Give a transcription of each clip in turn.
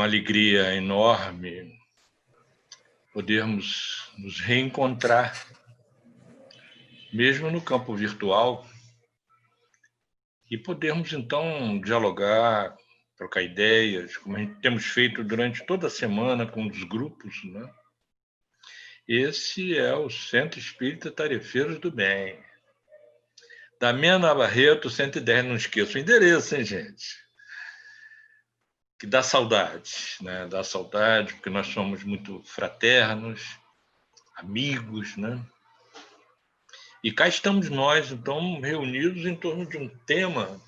uma alegria enorme podermos nos reencontrar, mesmo no campo virtual, e podermos, então, dialogar, trocar ideias, como a gente temos feito durante toda a semana com os grupos, né? Esse é o Centro Espírita Tarefeiros do Bem. Damiana Barreto, 110, não esqueça o endereço, hein, gente? Que dá saudade, né? Dá saudade, porque nós somos muito fraternos, amigos, né? E cá estamos nós, então, reunidos em torno de um tema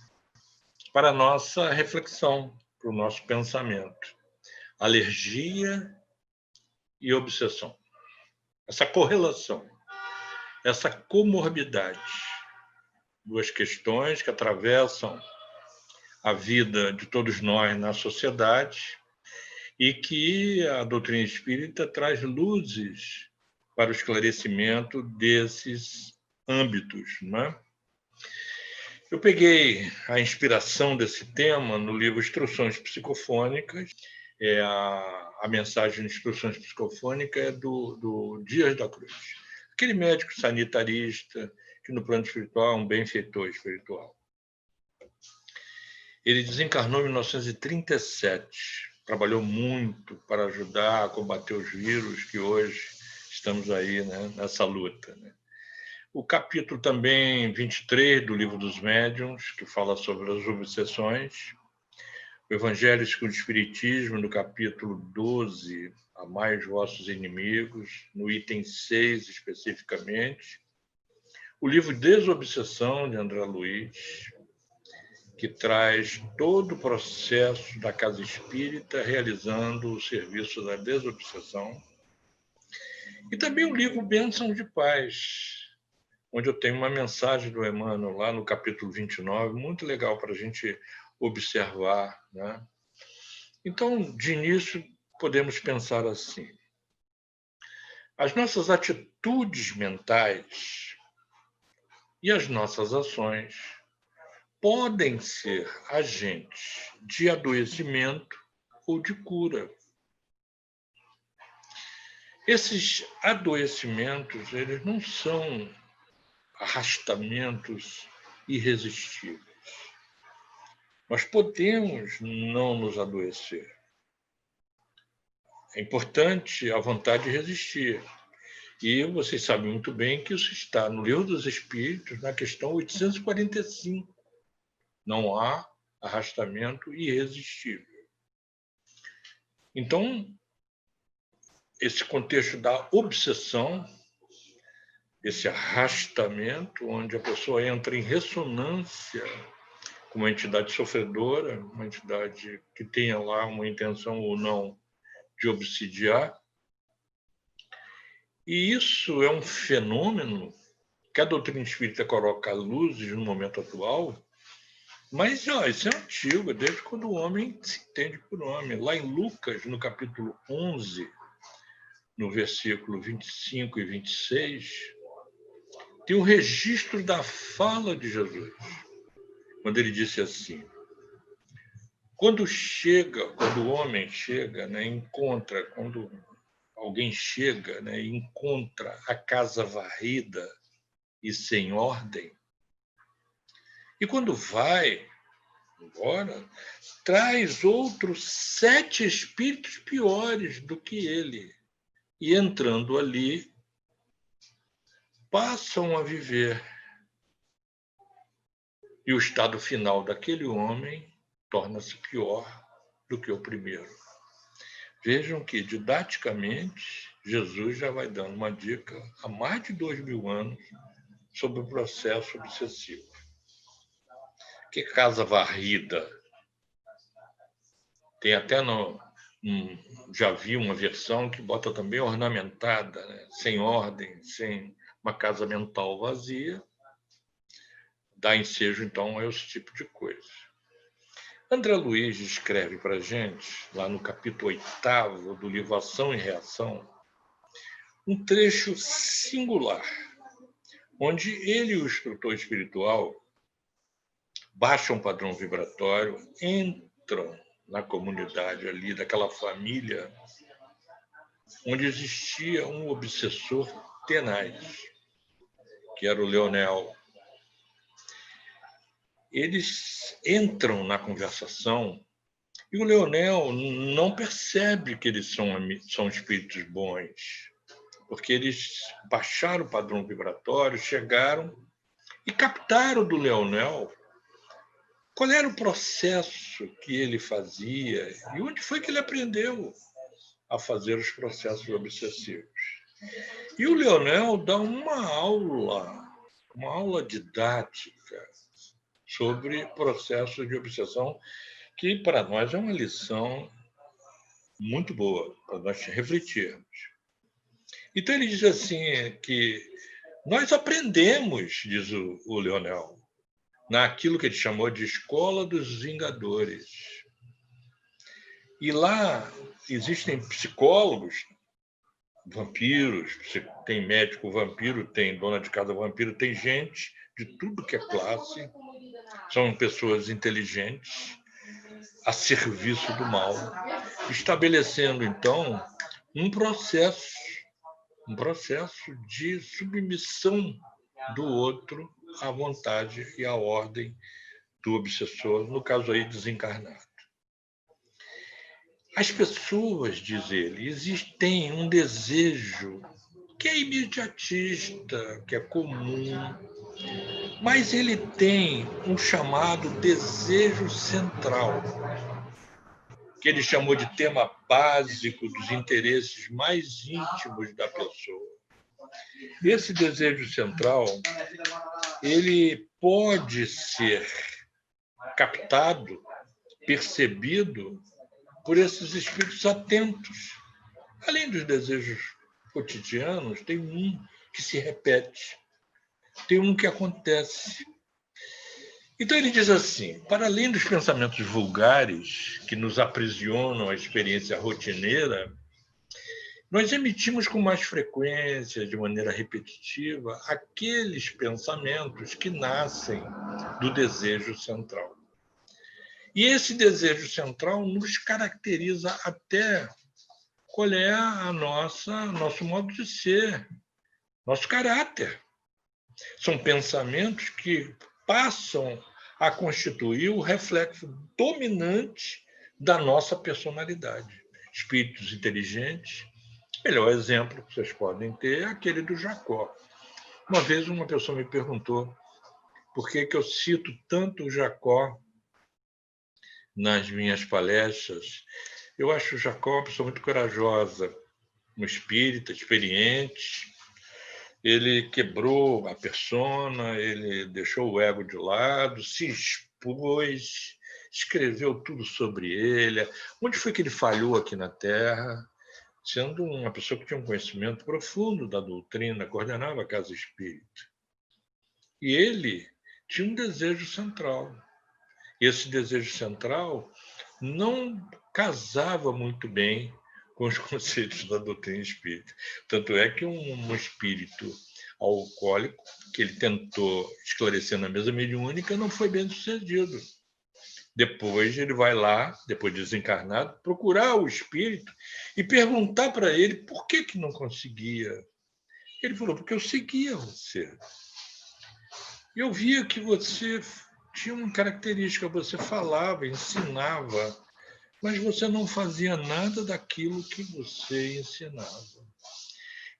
para a nossa reflexão, para o nosso pensamento. Alergia e obsessão. Essa correlação, essa comorbidade. Duas questões que atravessam a vida de todos nós na sociedade e que a doutrina espírita traz luzes para o esclarecimento desses âmbitos, né? Eu peguei a inspiração desse tema no livro Instruções Psicofônicas. A mensagem de Instruções Psicofônicas é do Dias da Cruz. Aquele médico sanitarista que no plano espiritual é um benfeitor espiritual. Ele desencarnou em 1937. Trabalhou muito para ajudar a combater os vírus que hoje estamos aí, né, nessa luta, né? O capítulo também 23 do Livro dos Médiuns, que fala sobre as obsessões. O Evangelho segundo o Espiritismo, no capítulo 12, Amai os vossos inimigos, no item 6 especificamente. O livro Desobsessão, de André Luiz, que traz todo o processo da Casa Espírita realizando o serviço da desobsessão. E também o livro Bênção de Paz, onde eu tenho uma mensagem do Emmanuel lá no capítulo 29, muito legal para a gente observar, né? Então, de início, podemos pensar assim: as nossas atitudes mentais e as nossas ações podem ser agentes de adoecimento ou de cura. Esses adoecimentos, eles não são arrastamentos irresistíveis. Nós podemos não nos adoecer. É importante a vontade de resistir. E vocês sabem muito bem que isso está no Livro dos Espíritos, na questão 845. Não há arrastamento irresistível. Então, esse contexto da obsessão, esse arrastamento, onde a pessoa entra em ressonância com uma entidade sofredora, uma entidade que tenha lá uma intenção ou não de obsidiar. E isso é um fenômeno que a doutrina espírita coloca luzes no momento atual, mas isso é antigo, desde quando o homem se entende por homem. Lá em Lucas, no capítulo 11, no versículo 25 e 26, tem um registro da fala de Jesus, quando ele disse assim: quando o homem chega, né, encontra, quando alguém chega, né, e encontra a casa varrida e sem ordem, e quando vai embora, traz outros 7 espíritos piores do que ele, e entrando ali, passam a viver. E o estado final daquele homem torna-se pior do que o primeiro. Vejam que, didaticamente, Jesus já vai dando uma dica há mais de 2000 anos sobre o processo obsessivo. Que casa varrida? Tem até já vi uma versão que bota também ornamentada, né? Sem ordem, sem uma casa mental vazia, dá ensejo, então, a esse tipo de coisa. André Luiz escreve para a gente, lá no capítulo 8º do livro Ação e Reação, um trecho singular, onde ele e o instrutor espiritual baixam um padrão vibratório, entram na comunidade ali, daquela família, onde existia um obsessor tenaz, que era o Leonel. Eles entram na conversação e o Leonel não percebe que eles são espíritos bons, porque eles baixaram o padrão vibratório, chegaram e captaram do Leonel qual era o processo que ele fazia e onde foi que ele aprendeu a fazer os processos obsessivos. E o Leonel dá uma aula didática sobre processos de obsessão, que para nós é uma lição muito boa, para nós refletirmos. Então ele diz assim que nós aprendemos, diz o Leonel, naquilo que ele chamou de Escola dos Vingadores. E lá existem psicólogos, vampiros, tem médico vampiro, tem dona de casa vampiro, tem gente de tudo que é classe, são pessoas inteligentes, a serviço do mal, estabelecendo, então, um processo de submissão do outro à vontade e à ordem do obsessor, no caso aí desencarnado. As pessoas, diz ele, existem um desejo que é imediatista, que é comum, mas ele tem um chamado desejo central, que ele chamou de tema básico dos interesses mais íntimos da pessoa. Esse desejo central, ele pode ser captado, percebido por esses espíritos atentos. Além dos desejos cotidianos, tem um que se repete, tem um que acontece. Então ele diz assim, para além dos pensamentos vulgares que nos aprisionam à experiência rotineira, nós emitimos com mais frequência, de maneira repetitiva, aqueles pensamentos que nascem do desejo central. E esse desejo central nos caracteriza até qual é nosso modo de ser, nosso caráter. São pensamentos que passam a constituir o reflexo dominante da nossa personalidade. Espíritos inteligentes, melhor exemplo que vocês podem ter é aquele do Jacó. Uma vez uma pessoa me perguntou por que eu cito tanto o Jacó nas minhas palestras. Eu acho o Jacó uma pessoa muito corajosa, um espírita experiente. Ele quebrou a persona, ele deixou o ego de lado, se expôs, escreveu tudo sobre ele. Onde foi que ele falhou aqui na Terra? Sendo uma pessoa que tinha um conhecimento profundo da doutrina, coordenava a casa espírita. E ele tinha um desejo central. E esse desejo central não casava muito bem com os conceitos da doutrina espírita. Tanto é que um espírito alcoólico, que ele tentou esclarecer na mesa mediúnica, não foi bem sucedido. Depois ele vai lá, depois de desencarnado, procurar o espírito e perguntar para ele por que não conseguia. Ele falou, porque eu seguia você. Eu via que você tinha uma característica, você falava, ensinava, mas você não fazia nada daquilo que você ensinava.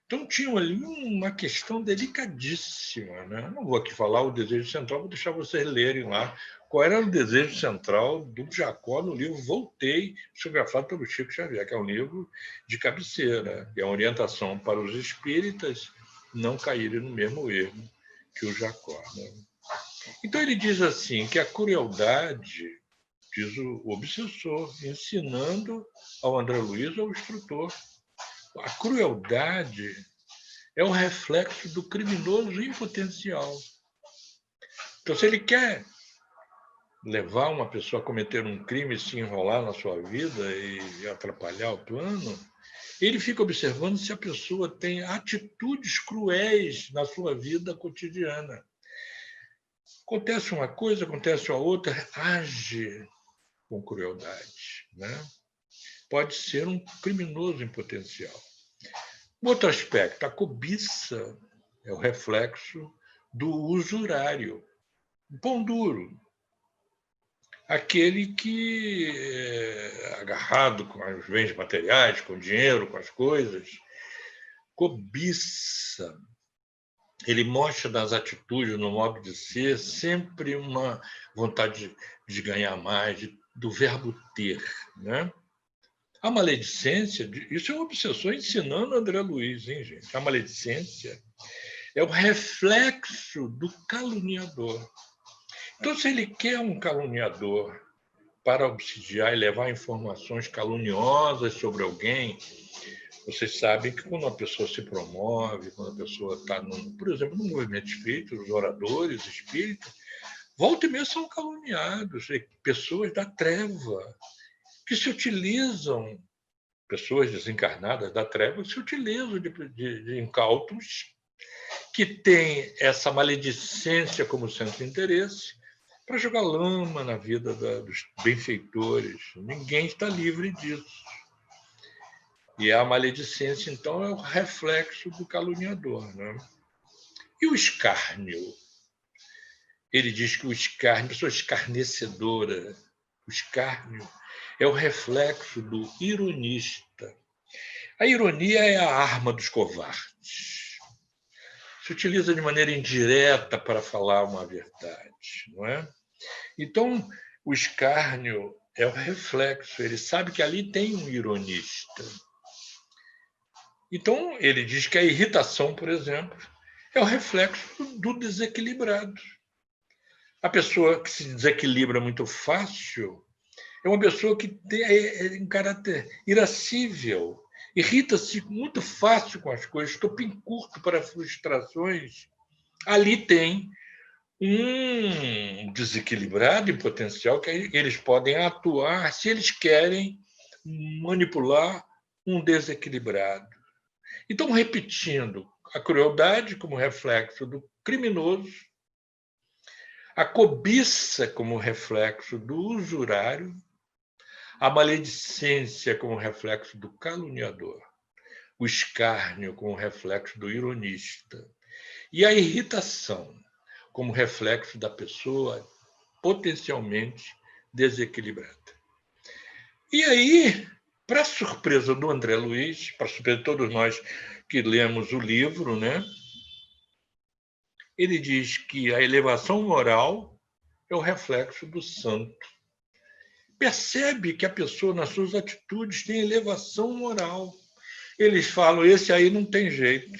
Então tinha ali uma questão delicadíssima, né? Não vou aqui falar o desejo central, vou deixar vocês lerem lá qual era o desejo central do Jacó no livro Voltei, psicografado pelo Chico Xavier, que é um livro de cabeceira, que é uma orientação para os espíritas não caírem no mesmo erro que o Jacó. Né? Então ele diz assim, que a crueldade, diz o obsessor, ensinando ao André Luiz, ao instrutor, a crueldade é o reflexo do criminoso em potencial. Então, se ele quer levar uma pessoa a cometer um crime, se enrolar na sua vida e atrapalhar o plano, ele fica observando se a pessoa tem atitudes cruéis na sua vida cotidiana. Acontece uma coisa, acontece a outra, age com crueldade. né? Pode ser um criminoso em potencial. Outro aspecto, a cobiça é o reflexo do usurário, o pão duro, aquele que é agarrado com os bens materiais, com o dinheiro, com as coisas, cobiça. Ele mostra nas atitudes, no modo de ser, sempre uma vontade de ganhar mais, do verbo ter, né? A maledicência, isso é uma obsessão ensinando André Luiz, hein, gente? A maledicência é o reflexo do caluniador. Então, se ele quer um caluniador para obsidiar e levar informações caluniosas sobre alguém, vocês sabem que quando uma pessoa se promove, quando a pessoa está, por exemplo, no movimento espírita, os oradores espíritas, volta e meia são caluniados, pessoas da treva, que se utilizam, pessoas desencarnadas da treva, que se utilizam de incautos que têm essa maledicência como centro de interesse para jogar lama na vida dos benfeitores. Ninguém está livre disso. E a maledicência, então, é o reflexo do caluniador, né? E o escárnio? Ele diz que o escárnio, pessoa escarnecedora, o escárnio é o reflexo do ironista. A ironia é a arma dos covardes. Se utiliza de maneira indireta para falar uma verdade, não é? Então, o escárnio é o reflexo, ele sabe que ali tem um ironista. Então, ele diz que a irritação, por exemplo, é o reflexo do desequilibrado. A pessoa que se desequilibra muito fácil é uma pessoa que tem um caráter irascível, irrita-se muito fácil com as coisas, estopim curto para frustrações. Ali tem um desequilibrado em potencial que eles podem atuar se eles querem manipular um desequilibrado. Então, repetindo, a crueldade como reflexo do criminoso, a cobiça como reflexo do usurário, a maledicência como reflexo do caluniador, o escárnio como reflexo do ironista e a irritação como reflexo da pessoa potencialmente desequilibrada. E aí, para surpresa do André Luiz, para surpresa de todos nós que lemos o livro, né? Ele diz que a elevação moral é o reflexo do santo. Percebe que a pessoa, nas suas atitudes, tem elevação moral. Eles falam, esse aí não tem jeito.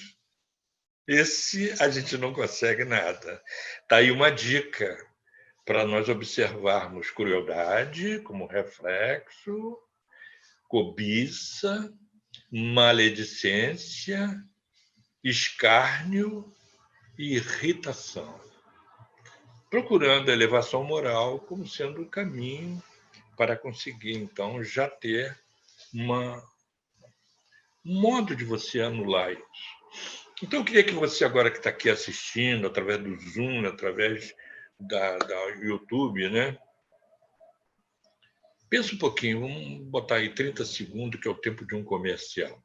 Esse a gente não consegue nada. Está aí uma dica para nós observarmos crueldade como reflexo, cobiça, maledicência, escárnio e irritação, procurando a elevação moral como sendo o caminho para conseguir, então, já ter um modo de você anular isso. Então, eu queria que você, agora que está aqui assistindo, através do Zoom, através da YouTube, né? Pensa um pouquinho, vamos botar aí 30 segundos, que é o tempo de um comercial.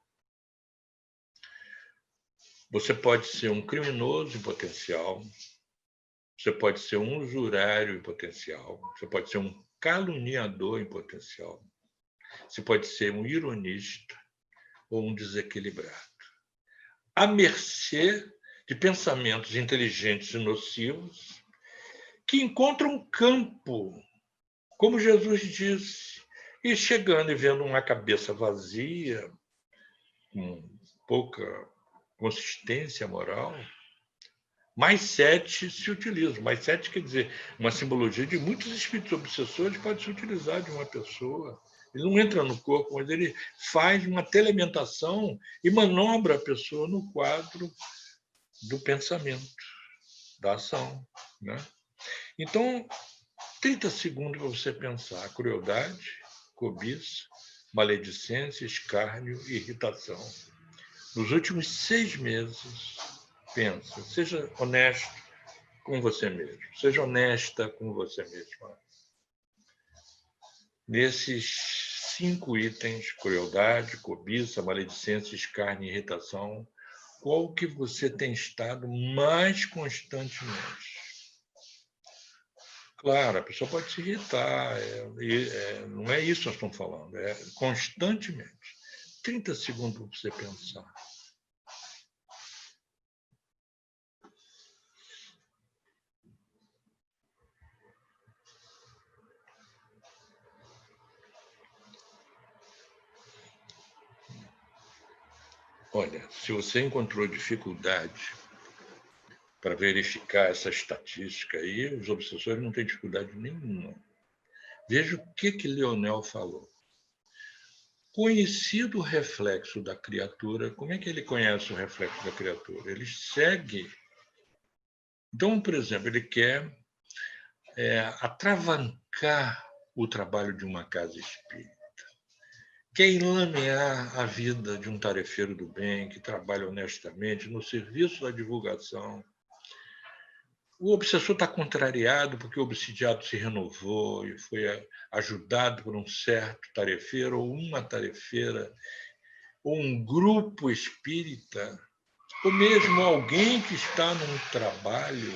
Você pode ser um criminoso em potencial, você pode ser um usurário em potencial, você pode ser um caluniador em potencial, você pode ser um ironista ou um desequilibrado, à mercê de pensamentos inteligentes e nocivos que encontram um campo, como Jesus disse, e chegando e vendo uma cabeça vazia, com pouca consistência moral, mais 7 se utilizam. Mais 7 quer dizer uma simbologia de muitos espíritos obsessores pode se utilizar de uma pessoa. Ele não entra no corpo, mas ele faz uma telementação e manobra a pessoa no quadro do pensamento, da ação, né? Então, 30 segundos para você pensar. Crueldade, cobiça, maledicência, escárnio e irritação. Nos últimos 6 meses, pensa, seja honesto com você mesmo, seja honesta com você mesma. Nesses 5 itens: crueldade, cobiça, maledicência, escárnio e irritação. Qual que você tem estado mais constantemente? Claro, a pessoa pode se irritar, não é isso que nós estamos falando, é constantemente. 30 segundos para você pensar. Olha, se você encontrou dificuldade para verificar essa estatística aí, os obsessores não têm dificuldade nenhuma. Veja o que Leonel falou. Conhecido o reflexo da criatura, como é que ele conhece o reflexo da criatura? Ele segue. Então, por exemplo, ele quer atravancar o trabalho de uma casa espírita, quer enlamear a vida de um tarefeiro do bem que trabalha honestamente no serviço da divulgação. O obsessor está contrariado porque o obsidiado se renovou e foi ajudado por um certo tarefeiro ou uma tarefeira, ou um grupo espírita, ou mesmo alguém que está num trabalho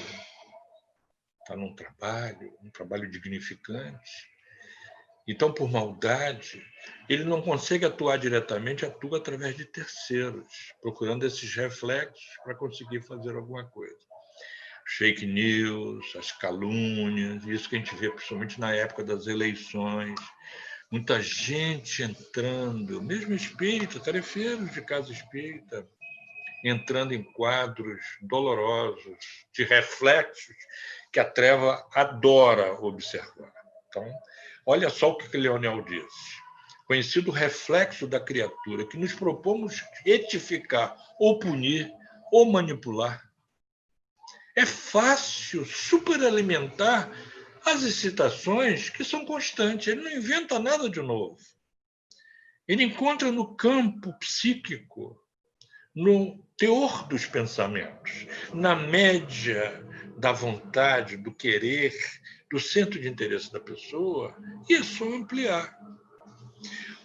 dignificante. Então, por maldade, ele não consegue atuar diretamente, atua através de terceiros, procurando esses reflexos para conseguir fazer alguma coisa. Fake news, as calúnias, isso que a gente vê principalmente na época das eleições, muita gente entrando, mesmo espírita, tarefeiros de casa espírita, entrando em quadros dolorosos, de reflexos que a treva adora observar. Então, olha só o que Leonel disse. Conhecido o reflexo da criatura, que nos propomos retificar ou punir ou manipular, é fácil superalimentar as excitações que são constantes. Ele não inventa nada de novo. Ele encontra no campo psíquico, no teor dos pensamentos, na média da vontade, do querer, do centro de interesse da pessoa, e é só ampliar.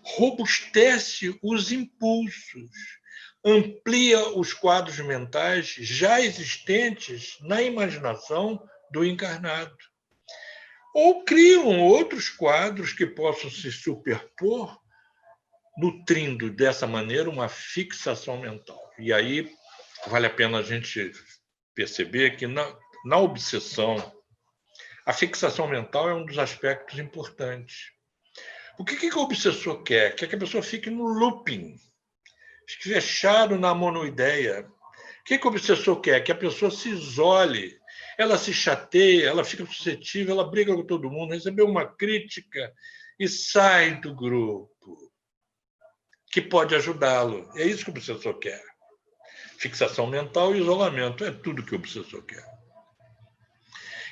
Robustece os impulsos, amplia os quadros mentais já existentes na imaginação do encarnado. Ou criam outros quadros que possam se superpor, nutrindo dessa maneira uma fixação mental. E aí vale a pena a gente perceber que na obsessão, a fixação mental é um dos aspectos importantes. O que o obsessor quer? Quer que a pessoa fique no looping, fechado na monoideia. O que o obsessor quer? Que a pessoa se isole, ela se chateia, ela fica suscetível, ela briga com todo mundo, recebeu uma crítica e sai do grupo, que pode ajudá-lo. É isso que o obsessor quer. Fixação mental e isolamento é tudo que o obsessor quer.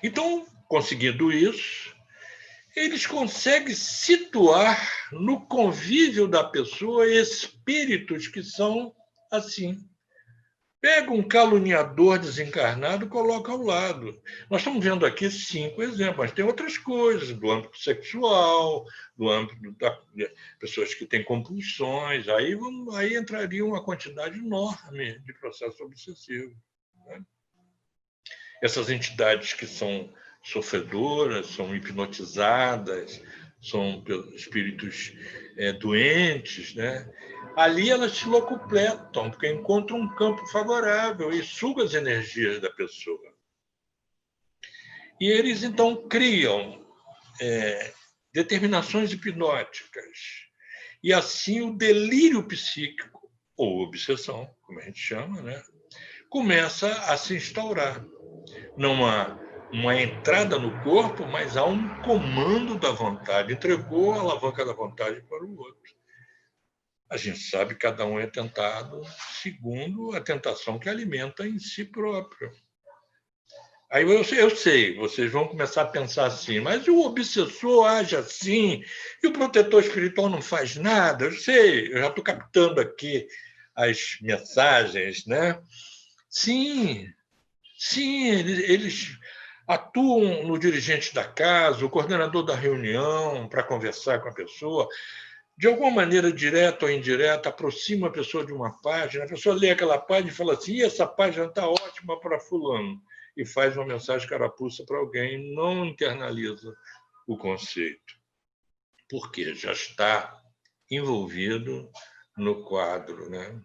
Então, conseguindo isso, eles conseguem situar no convívio da pessoa espíritos que são assim. Pega um caluniador desencarnado e coloca ao lado. Nós estamos vendo aqui 5 exemplos, mas tem outras coisas, do âmbito sexual, do âmbito das pessoas que têm compulsões. Aí entraria uma quantidade enorme de processo obsessivo. Né? Essas entidades que são sofredoras, são hipnotizadas, são espíritos doentes, né? Ali elas se locupletam, porque encontram um campo favorável e sugam as energias da pessoa. E eles, então, criam determinações hipnóticas. E assim o delírio psíquico, ou obsessão, como a gente chama, né? Começa a se instaurar. Não há uma entrada no corpo, mas há um comando da vontade. Entregou a alavanca da vontade para o outro. A gente sabe que cada um é tentado segundo a tentação que alimenta em si próprio. Aí eu sei, vocês vão começar a pensar assim, mas o obsessor age assim, e o protetor espiritual não faz nada. Eu sei, eu já estou captando aqui as mensagens, né? Sim, eles atuam no dirigente da casa, o coordenador da reunião para conversar com a pessoa. de alguma maneira, direta ou indireta, aproxima a pessoa de uma página, a pessoa lê aquela página e fala assim, essa página está ótima para fulano, e faz uma mensagem carapuça para alguém, não internaliza o conceito, porque já está envolvido no quadro, né?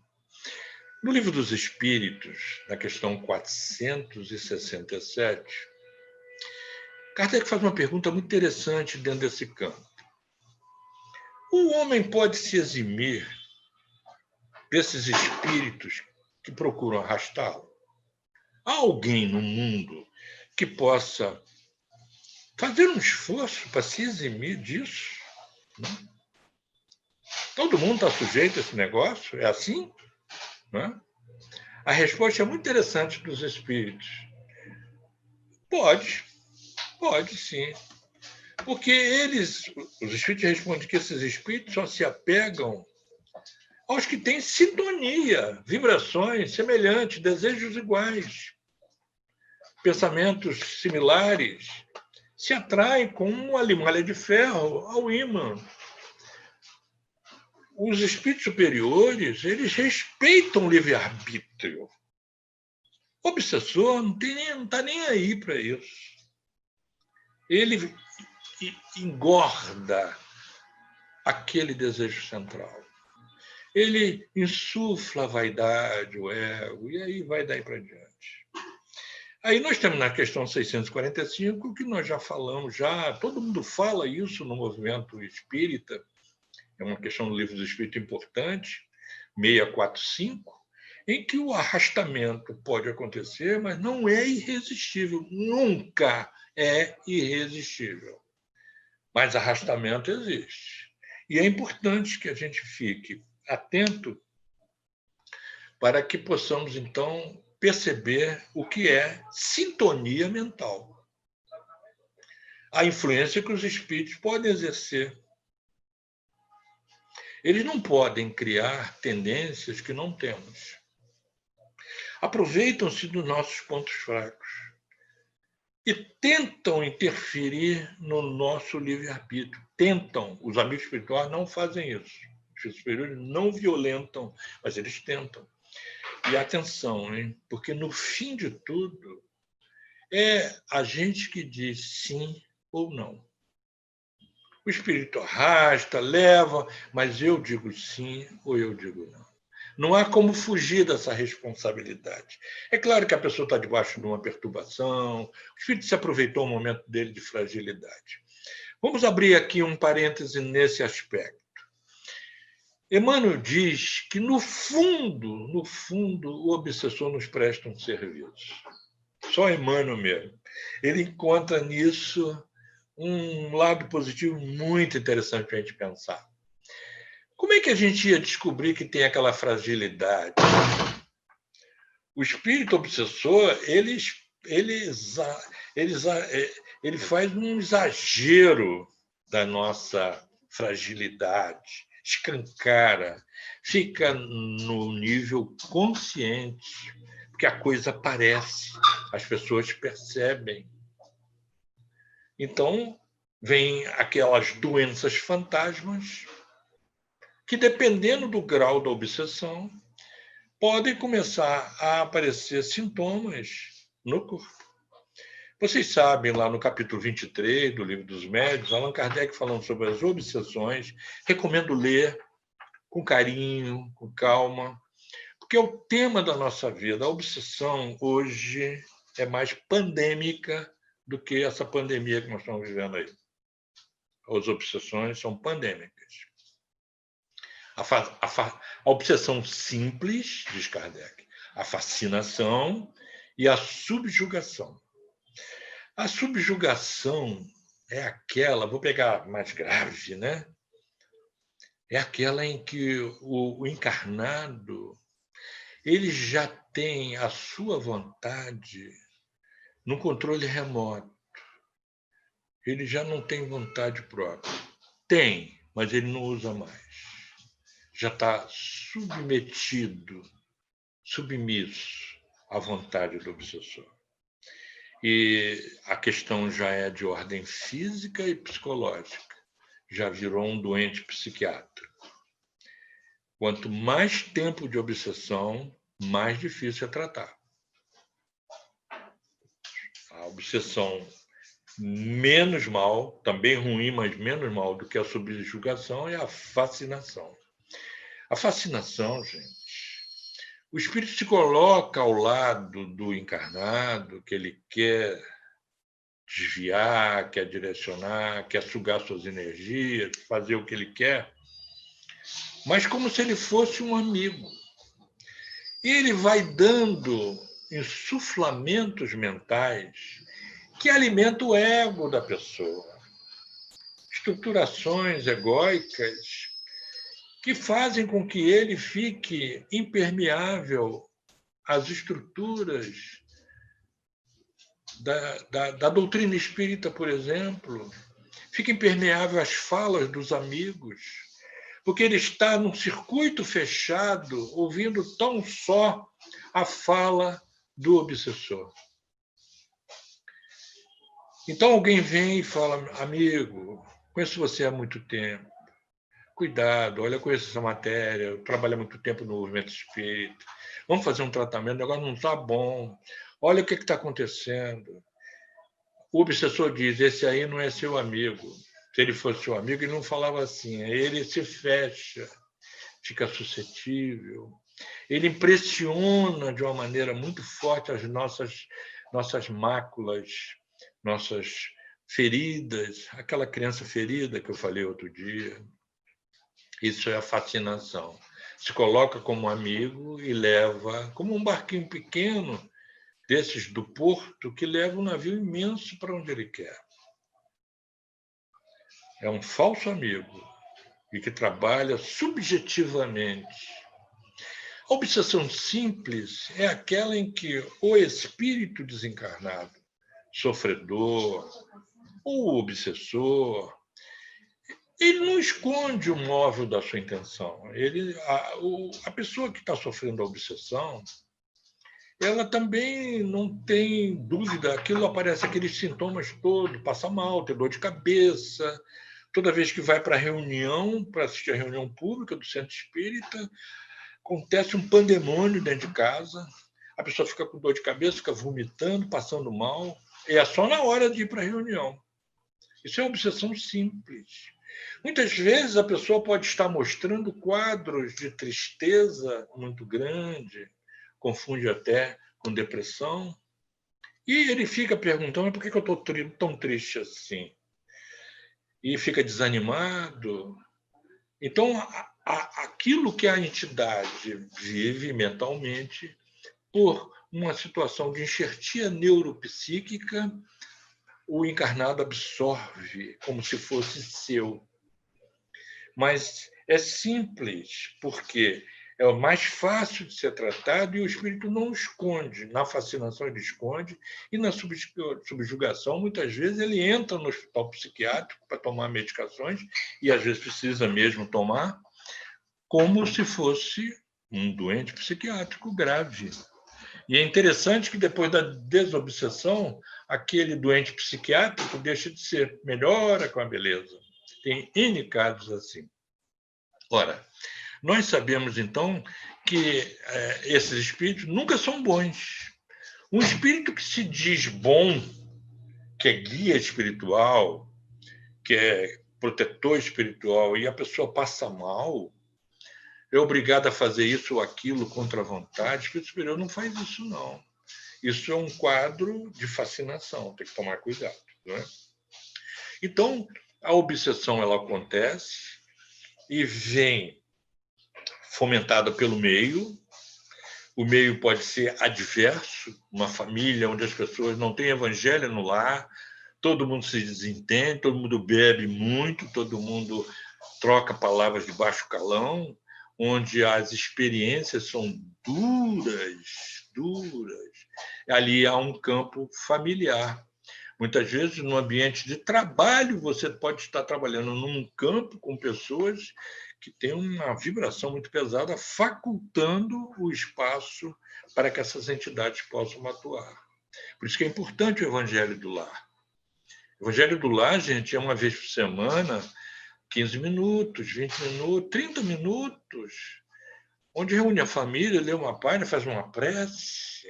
No Livro dos Espíritos, na questão 467, Kardec faz uma pergunta muito interessante dentro desse campo. O homem pode se eximir desses espíritos que procuram arrastá-lo? Há alguém no mundo que possa fazer um esforço para se eximir disso? Todo mundo está sujeito a esse negócio? É assim? Né? A resposta é muito interessante dos espíritos. Pode sim. Porque os espíritos respondem que esses espíritos só se apegam aos que têm sintonia, vibrações semelhantes, desejos iguais, pensamentos similares, se atraem com a limalha de ferro ao ímã. Os espíritos superiores, eles respeitam o livre-arbítrio. O obsessor não está nem aí para isso. Ele engorda aquele desejo central. Ele insufla a vaidade, o ego, e aí vai daí para diante. Aí nós temos na questão 645, que nós já falamos, todo mundo fala isso no movimento espírita, é uma questão do Livro do Espírito importante, 645, em que o arrastamento pode acontecer, mas não é irresistível, nunca é irresistível. Mas arrastamento existe. E é importante que a gente fique atento para que possamos, então, perceber o que é sintonia mental. A influência que os espíritos podem exercer. Eles não podem criar tendências que não temos. Aproveitam-se dos nossos pontos fracos e tentam interferir no nosso livre-arbítrio. Tentam. Os amigos espirituais não fazem isso. Os espíritos superiores não violentam, mas eles tentam. E atenção, hein? Porque no fim de tudo, é a gente que diz sim ou não. O espírito arrasta, leva, mas eu digo sim ou eu digo não. Não há como fugir dessa responsabilidade. É claro que a pessoa está debaixo de uma perturbação, o espírito se aproveitou um momento dele de fragilidade. Vamos abrir aqui um parêntese nesse aspecto. Emmanuel diz que, no fundo, o obsessor nos presta um serviço. Só Emmanuel mesmo. Ele encontra nisso um lado positivo muito interessante para a gente pensar. Como é que a gente ia descobrir que tem aquela fragilidade? O espírito obsessor, ele faz um exagero da nossa fragilidade, escancara, fica no nível consciente, porque a coisa aparece, as pessoas percebem. Então, vem aquelas doenças fantasmas que, dependendo do grau da obsessão, podem começar a aparecer sintomas no corpo. Vocês sabem, lá no capítulo 23 do Livro dos Médiuns, Allan Kardec falando sobre as obsessões, recomendo ler com carinho, com calma, porque é o tema da nossa vida. A obsessão hoje é mais pandêmica do que essa pandemia que nós estamos vivendo aí. As obsessões são pandêmicas. A obsessão simples, diz Kardec, a fascinação e a subjugação. A subjugação é aquela, vou pegar mais grave, né? É aquela em que o encarnado ele já tem a sua vontade no controle remoto. Ele já não tem vontade própria. Tem, mas ele não usa mais. Já está submetido, submisso à vontade do obsessor. E a questão já é de ordem física e psicológica. já virou um doente psiquiátrico. Quanto mais tempo de obsessão, mais difícil é tratar. A obsessão menos mal, também ruim, mas menos mal do que a subjugação é a fascinação. A fascinação, gente, o espírito se coloca ao lado do encarnado, que ele quer desviar, quer direcionar, quer sugar suas energias, fazer o que ele quer, mas como se ele fosse um amigo. E ele vai dando insuflamentos mentais que alimentam o ego da pessoa, estruturações egóicas que fazem com que ele fique impermeável às estruturas da doutrina espírita, por exemplo, fica impermeável às falas dos amigos, porque ele está num circuito fechado, ouvindo tão só a fala do obsessor. Então alguém vem e fala: amigo, conheço você há muito tempo, cuidado, olha, eu conheço essa matéria, eu trabalho há muito tempo no movimento espírita, vamos fazer um tratamento, o negócio não está bom, olha o que está acontecendo. O obsessor diz: esse aí não é seu amigo. Se ele fosse seu amigo, ele não falava assim. Ele se fecha, fica suscetível. Ele impressiona de uma maneira muito forte as nossas máculas, nossas feridas, aquela criança ferida que eu falei outro dia. Isso é a fascinação. Se coloca como amigo e leva, como um barquinho pequeno, desses do porto, que leva um navio imenso para onde ele quer. É um falso amigo e que trabalha subjetivamente. A obsessão simples é aquela em que o espírito desencarnado, sofredor ou obsessor, ele não esconde o móvel da sua intenção. A pessoa que está sofrendo a obsessão, ela também não tem dúvida, aquilo aparece aqueles sintomas todos, passa mal, tem dor de cabeça, toda vez que vai para a reunião, para assistir a reunião pública do centro espírita, acontece um pandemônio dentro de casa, a pessoa fica com dor de cabeça, fica vomitando, passando mal, e é só na hora de ir para a reunião. Isso é uma obsessão simples. Muitas vezes a pessoa pode estar mostrando quadros de tristeza muito grande, confunde até com depressão, e ele fica perguntando: por que eu estou tão triste assim? E fica desanimado. Então, aquilo que a entidade vive mentalmente, por uma situação de enxertia neuropsíquica, o encarnado absorve como se fosse seu. Mas é simples, porque é o mais fácil de ser tratado e o espírito não esconde. Na fascinação ele esconde e na subjugação, muitas vezes, ele entra no hospital psiquiátrico para tomar medicações e, às vezes, precisa mesmo tomar, como se fosse um doente psiquiátrico grave. E é interessante que, depois da desobsessão, aquele doente psiquiátrico deixa de ser, melhora com a beleza. Tem N casos assim. Ora, nós sabemos, então, que esses espíritos nunca são bons. Um espírito que se diz bom, que é guia espiritual, que é protetor espiritual, e a pessoa passa mal, é obrigado a fazer isso ou aquilo contra a vontade, o espírito superior não faz isso, não. Isso é um quadro de fascinação, tem que tomar cuidado. Não é? Então, a obsessão ela acontece e vem fomentada pelo meio. O meio pode ser adverso, uma família onde as pessoas não têm evangelho no lar, todo mundo se desentende, todo mundo bebe muito, todo mundo troca palavras de baixo calão, onde as experiências são duras. Ali há um campo familiar. Muitas vezes, no ambiente de trabalho, você pode estar trabalhando num campo com pessoas que têm uma vibração muito pesada, facultando o espaço para que essas entidades possam atuar. Por isso que é importante o Evangelho do Lar. O Evangelho do Lar, gente, é uma vez por semana, 15 minutos, 20 minutos, 30 minutos, onde reúne a família, lê uma página, faz uma prece.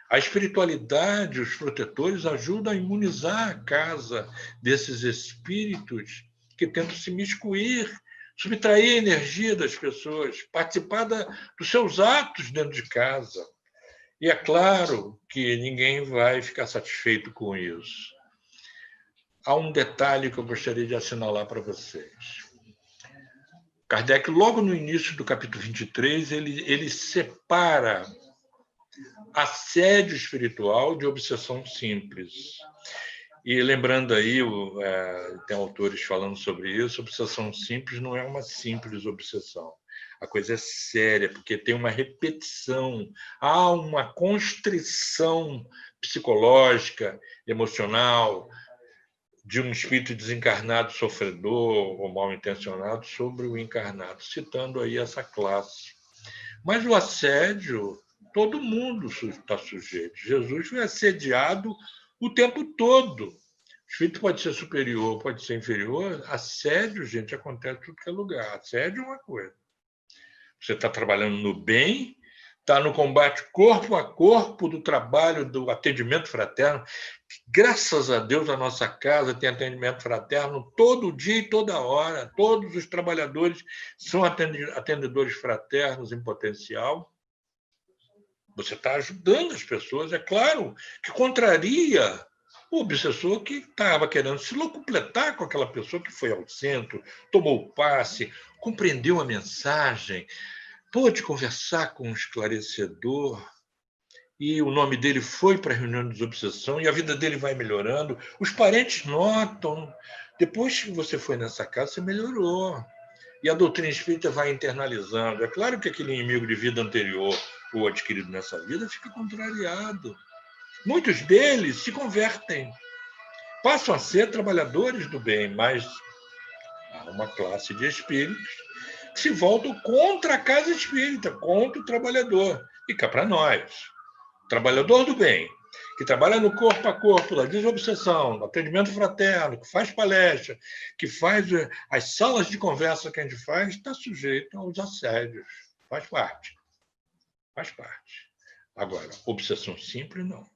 A espiritualidade, os protetores ajudam a imunizar a casa desses espíritos que tentam se miscuir, subtrair a energia das pessoas, participar dos seus atos dentro de casa. E é claro que ninguém vai ficar satisfeito com isso. Há um detalhe que eu gostaria de assinalar para vocês. Kardec, logo no início do capítulo 23, ele separa assédio espiritual de obsessão simples. E lembrando aí, tem autores falando sobre isso, obsessão simples não é uma simples obsessão. A coisa é séria, porque tem uma repetição, há uma constrição psicológica, emocional, de um espírito desencarnado, sofredor ou mal intencionado sobre o encarnado, citando aí essa classe. Mas o assédio, todo mundo está sujeito. Jesus foi assediado o tempo todo. O espírito pode ser superior, pode ser inferior. Assédio, gente, acontece em tudo que é lugar. Assédio é uma coisa. Você está trabalhando no bem, está no combate corpo a corpo do trabalho, do atendimento fraterno. Graças a Deus, a nossa casa tem atendimento fraterno todo dia e toda hora. Todos os trabalhadores são atendedores fraternos em potencial. Você está ajudando as pessoas, é claro que contraria o obsessor que estava querendo se locupletar com aquela pessoa que foi ao centro, tomou o passe, compreendeu a mensagem, pôde conversar com um esclarecedor, e o nome dele foi para a reunião de desobsessão, e a vida dele vai melhorando. Os parentes notam. Depois que você foi nessa casa, você melhorou. E a doutrina espírita vai internalizando. É claro que aquele inimigo de vida anterior ou adquirido nessa vida fica contrariado. Muitos deles se convertem, passam a ser trabalhadores do bem, mas há uma classe de espíritos que se voltam contra a casa espírita, contra o trabalhador. E cá para nós, trabalhador do bem, que trabalha no corpo a corpo, da desobsessão, do atendimento fraterno, que faz palestra, que faz as salas de conversa que a gente faz, está sujeito aos assédios. Faz parte. Faz parte. Agora, obsessão simples, não.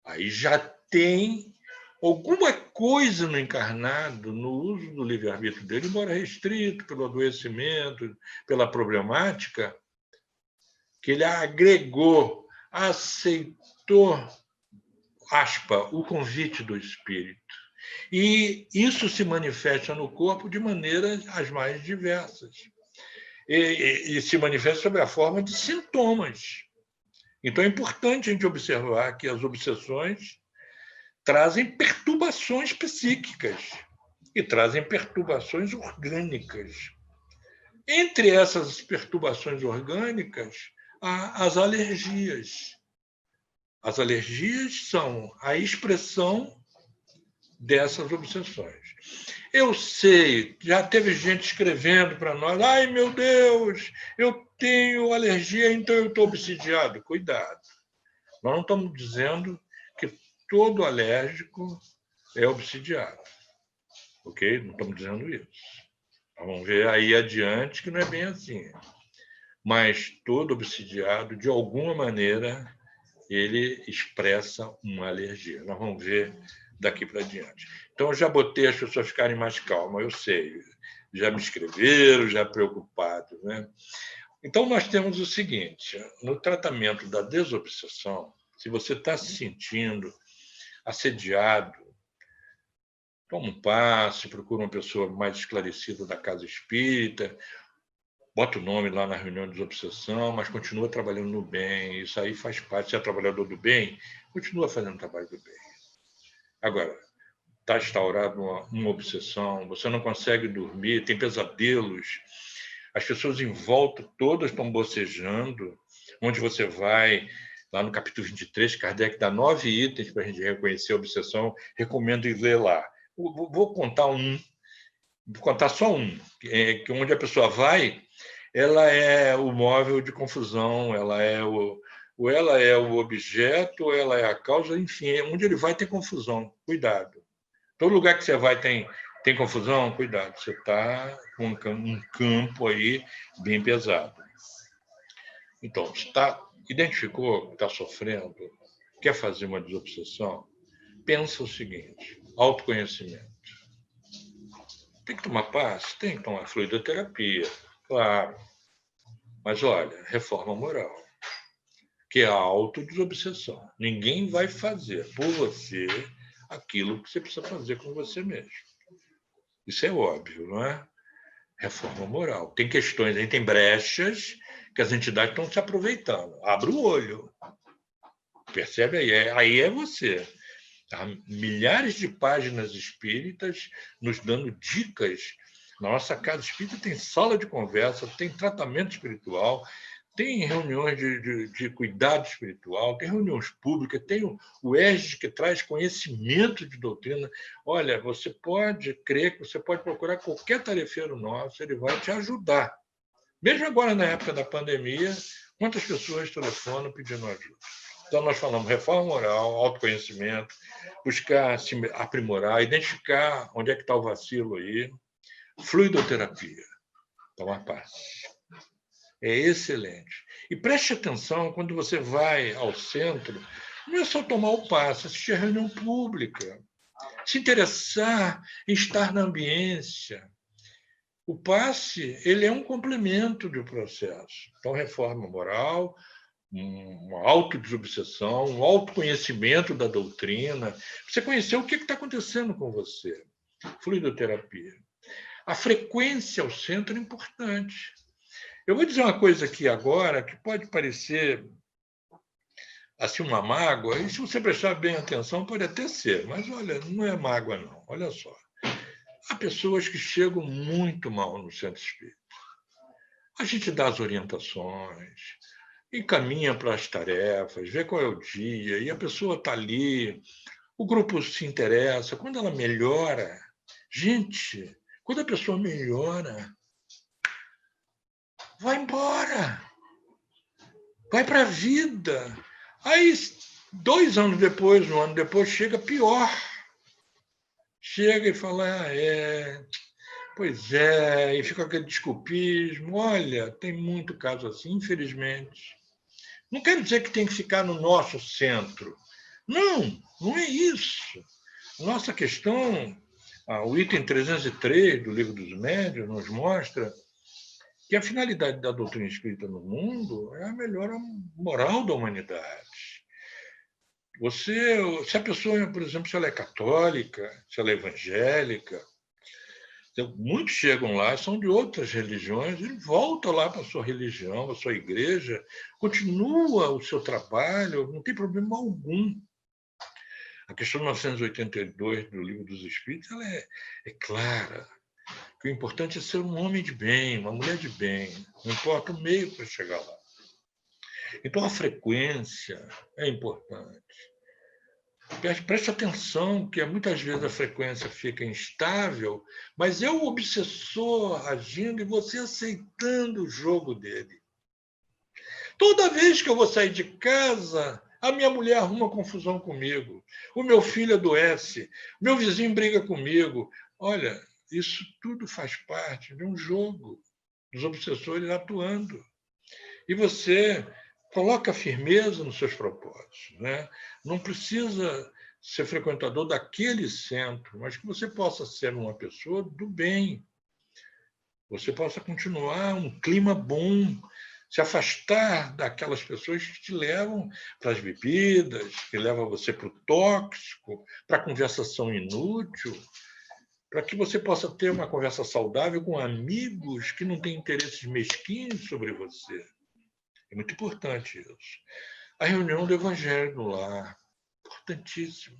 Aí já tem alguma coisa no encarnado, no uso do livre-arbítrio dele, embora restrito pelo adoecimento, pela problemática, que ele agregou, aceitou, o convite do espírito. E isso se manifesta no corpo de maneiras as mais diversas. E se manifesta sob a forma de sintomas. Então, é importante a gente observar que as obsessões trazem perturbações psíquicas e trazem perturbações orgânicas. Entre essas perturbações orgânicas, há as alergias. As alergias são a expressão dessas obsessões. Eu sei, já teve gente escrevendo para nós, ai meu Deus, eu tenho alergia, então eu estou obsidiado. Cuidado. Nós não estamos dizendo que todo alérgico é obsidiado. Ok? Não estamos dizendo isso. Vamos ver aí adiante que não é bem assim. Mas todo obsidiado, de alguma maneira, ele expressa uma alergia. Nós vamos ver daqui para diante. Então, eu já botei as pessoas ficarem mais calmas, eu sei. Já me escreveram, já preocupados, né? Então, nós temos o seguinte: no tratamento da desobsessão, se você está se sentindo assediado, toma um passe, procura uma pessoa mais esclarecida da casa espírita, bota o nome lá na reunião de desobsessão, mas continua trabalhando no bem. Isso aí faz parte. Se é trabalhador do bem, continua fazendo o trabalho do bem. Agora, está instaurado uma obsessão, você não consegue dormir, tem pesadelos, as pessoas em volta todas estão bocejando. Onde você vai, lá no capítulo 23, Kardec dá 9 itens para a gente reconhecer a obsessão, recomendo ir ler lá. Vou contar só um, que onde a pessoa vai, ela é o móvel de confusão, ela é o objeto, ela é a causa, enfim, onde ele vai tem confusão. Cuidado. Todo lugar que você vai tem Tem confusão? Cuidado, você está com um campo aí bem pesado. Então, identificou que está sofrendo, quer fazer uma desobsessão? Pensa o seguinte: autoconhecimento. Tem que tomar passe? Tem que tomar fluidoterapia, claro. Mas olha, reforma moral, que é a autodesobsessão. Ninguém vai fazer por você aquilo que você precisa fazer com você mesmo. Isso é óbvio, não é? Reforma moral. Tem questões aí, tem brechas que as entidades estão se aproveitando. Abre o olho. Percebe aí? Aí é você. Há milhares de páginas espíritas nos dando dicas. Na nossa casa espírita tem sala de conversa, tem tratamento espiritual, tem reuniões de cuidado espiritual, tem reuniões públicas, tem o ESG que traz conhecimento de doutrina. Olha, você pode crer que você pode procurar qualquer tarefeiro nosso, ele vai te ajudar. Mesmo agora, na época da pandemia, quantas pessoas telefonam pedindo ajuda? Então, nós falamos reforma moral, autoconhecimento, buscar se aprimorar, identificar onde é que está o vacilo aí, fluidoterapia, tomar passe. É excelente. E preste atenção, quando você vai ao centro, não é só tomar o passe, assistir a reunião pública, se interessar em estar na ambiência. O passe, ele é um complemento do processo. Então, reforma moral, uma autodesobsessão, um autoconhecimento da doutrina, você conhecer o que está acontecendo com você. Fluidoterapia. A frequência ao centro é importante. Eu vou dizer uma coisa aqui agora que pode parecer assim uma mágoa, e se você prestar bem atenção, pode até ser, mas olha, não é mágoa, não. Olha só. Há pessoas que chegam muito mal no centro espírita. A gente dá as orientações, encaminha para as tarefas, vê qual é o dia, e a pessoa está ali, o grupo se interessa. Quando ela melhora, gente, quando a pessoa melhora, vai embora, vai para a vida. Aí, 2 anos depois, 1 ano depois, chega pior. Chega e fala, pois é, e fica aquele desculpismo. Olha, tem muito caso assim, infelizmente. Não quero dizer que tem que ficar no nosso centro. Não, não é isso. Nossa questão, o item 303 do Livro dos Médiuns nos mostra que a finalidade da doutrina espírita no mundo é a melhora moral da humanidade. Se a pessoa, por exemplo, se ela é católica, se ela é evangélica, muitos chegam lá, são de outras religiões, ele volta lá para a sua religião, para a sua igreja, continua o seu trabalho, não tem problema algum. A questão 982 do Livro dos Espíritos ela é clara, que o importante é ser um homem de bem, uma mulher de bem, não importa o meio para chegar lá. Então, a frequência é importante. Preste atenção que muitas vezes a frequência fica instável, mas é o obsessor agindo e você aceitando o jogo dele. Toda vez que eu vou sair de casa, a minha mulher arruma confusão comigo, o meu filho adoece, meu vizinho briga comigo. Olha, isso tudo faz parte de um jogo dos obsessores atuando. E você coloca firmeza nos seus propósitos, né? Não precisa ser frequentador daquele centro, mas que você possa ser uma pessoa do bem. Você possa continuar um clima bom, se afastar daquelas pessoas que te levam para as bebidas, que levam você para o tóxico, para a conversação inútil, para que você possa ter uma conversa saudável com amigos que não têm interesses mesquinhos sobre você. É muito importante isso. A reunião do Evangelho no lar, importantíssimo.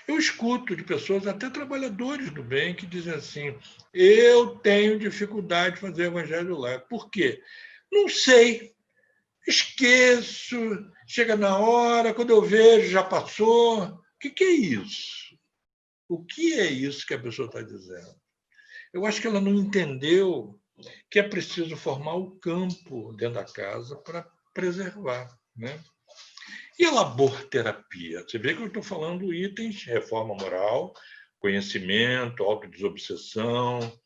Eu escuto de pessoas, até trabalhadores do bem, que dizem assim: eu tenho dificuldade de fazer Evangelho no lar. Por quê? Não sei. Esqueço, chega na hora, quando eu vejo, já passou. O que é isso? O que é isso que a pessoa está dizendo? Eu acho que ela não entendeu que é preciso formar o campo dentro da casa para preservar, né? E a laborterapia? Você vê que eu estou falando itens, reforma moral, conhecimento, autodesobsessão,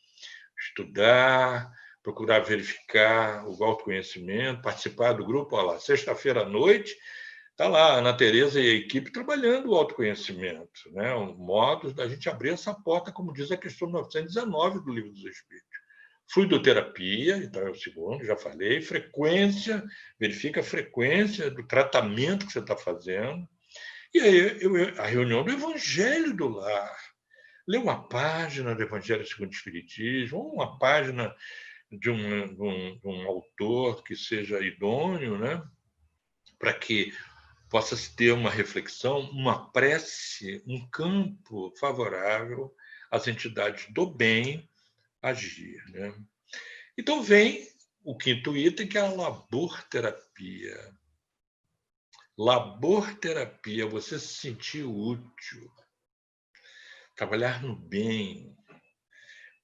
estudar, procurar verificar o autoconhecimento, participar do grupo. Olha lá, sexta-feira à noite, está lá a Ana Tereza e a equipe trabalhando o autoconhecimento, né? Um modo da gente abrir essa porta, como diz a questão 919 do Livro dos Espíritos. Fluidoterapia, então é o segundo, já falei, frequência, verifica a frequência do tratamento que você está fazendo. E aí a reunião do Evangelho do Lar. Lê uma página do Evangelho segundo o Espiritismo, ou uma página de um autor que seja idôneo, né? Para que possa se ter uma reflexão, uma prece, um campo favorável às entidades do bem agir, né? Então vem o quinto item, que é a labor-terapia. Labor-terapia, você se sentir útil, trabalhar no bem,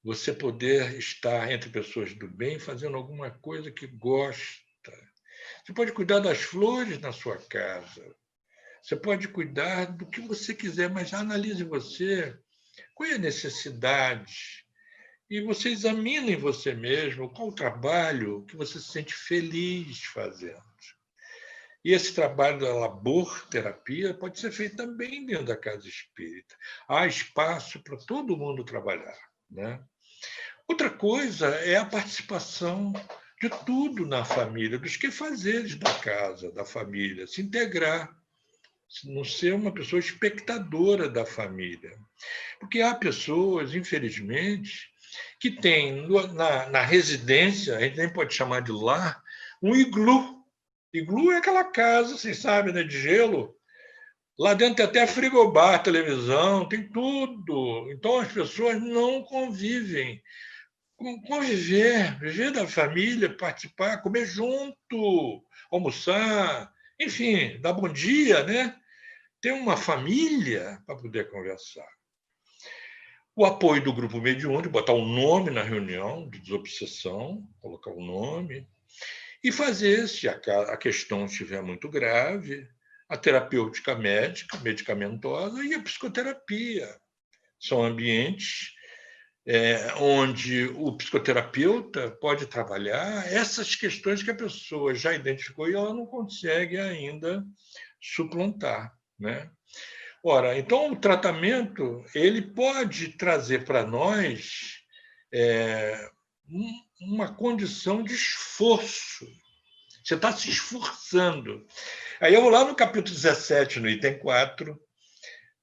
você poder estar entre pessoas do bem fazendo alguma coisa que gosta. Você pode cuidar das flores na sua casa, você pode cuidar do que você quiser, mas analise você, qual é a necessidade, e você examina em você mesmo qual o trabalho que você se sente feliz fazendo. E esse trabalho da labor-terapia pode ser feito também dentro da casa espírita. Há espaço para todo mundo trabalhar, né? Outra coisa é a participação de tudo na família, dos quefazeres da casa, da família, se integrar, não ser uma pessoa espectadora da família. Porque há pessoas, infelizmente, que têm na residência, a gente nem pode chamar de lar, um iglu. Iglu é aquela casa, vocês sabem, né, de gelo. Lá dentro tem até frigobar, televisão, tem tudo. Então as pessoas não convivem. Conviver, viver da família, participar, comer junto, almoçar, enfim, dar bom dia, né? Ter uma família para poder conversar. O apoio do grupo mediúnico, botar um nome na reunião de desobsessão, colocar o nome, e fazer, se a questão estiver muito grave, a terapêutica médica, medicamentosa e a psicoterapia. São ambientes onde o psicoterapeuta pode trabalhar essas questões que a pessoa já identificou e ela não consegue ainda suplantar, né? Ora, então o tratamento ele pode trazer para nós uma condição de esforço. Você está se esforçando. Aí eu vou lá no capítulo 17, no item 4,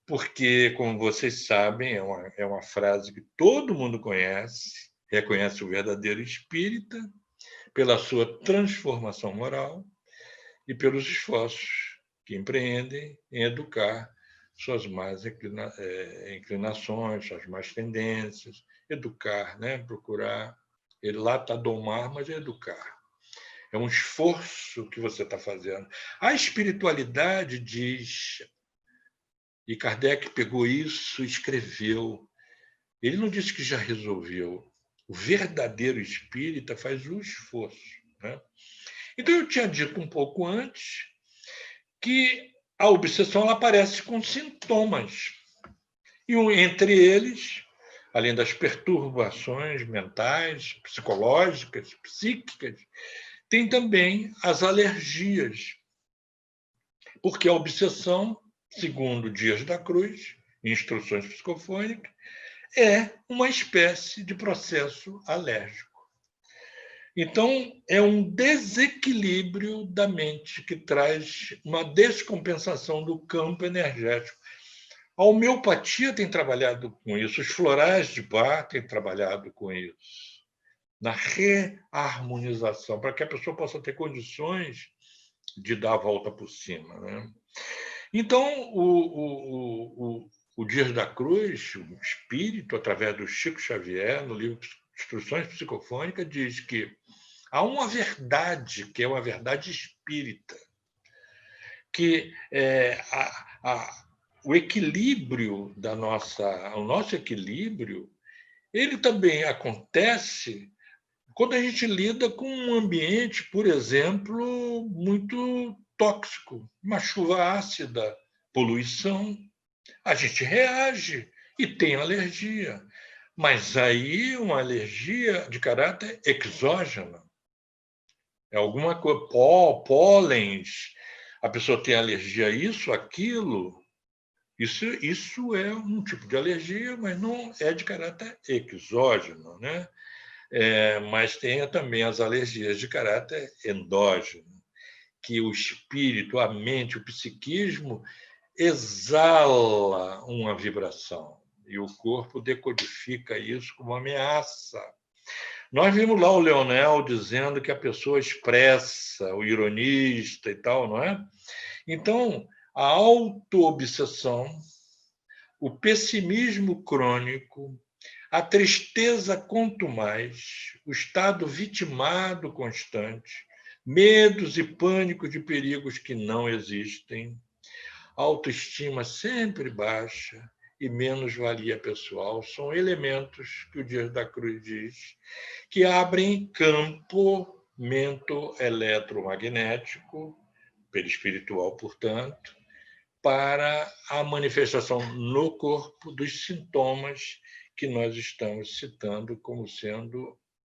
porque, como vocês sabem, é uma frase que todo mundo conhece, reconhece o verdadeiro espírita pela sua transformação moral e pelos esforços que empreendem em educar suas más inclinações, suas más tendências, educar, né? Procurar. Ele lá está domar, mas é educar. É um esforço que você está fazendo. A espiritualidade diz, e Kardec pegou isso e escreveu. Ele não disse que já resolveu. O verdadeiro espírita faz o esforço, né? Então, eu tinha dito um pouco antes que a obsessão ela aparece com sintomas. E entre eles, além das perturbações mentais, psicológicas, psíquicas, tem também as alergias. Porque a obsessão, segundo Dias da Cruz, instruções psicofônicas, é uma espécie de processo alérgico. Então, é um desequilíbrio da mente que traz uma descompensação do campo energético. A homeopatia tem trabalhado com isso, os florais de Bach têm trabalhado com isso, na reharmonização, para que a pessoa possa ter condições de dar a volta por cima, né? Então, o Dias da Cruz, o espírito, através do Chico Xavier, no livro Instruções Psicofônicas, diz que há uma verdade, que é uma verdade espírita, que o equilíbrio o nosso equilíbrio, ele também acontece quando a gente lida com um ambiente, por exemplo, muito tóxico, uma chuva ácida, poluição, a gente reage e tem alergia. Mas aí uma alergia de caráter exógeno. É alguma coisa, pólens, a pessoa tem alergia a isso, aquilo. Isso é um tipo de alergia, mas não é de caráter exógeno, né? Mas tem também as alergias de caráter endógeno, que o espírito, a mente, o psiquismo exala uma vibração e o corpo decodifica isso como ameaça. Nós vimos lá o Leonel dizendo que a pessoa expressa, o ironista e tal, não é? Então, a autoobsessão, o pessimismo crônico, a tristeza quanto mais, o estado vitimado constante, medos e pânico de perigos que não existem, autoestima sempre baixa e menos-valia pessoal são elementos que o Dias da Cruz diz que abrem campo mento-eletromagnético, perispiritual, portanto, para a manifestação no corpo dos sintomas que nós estamos citando como sendo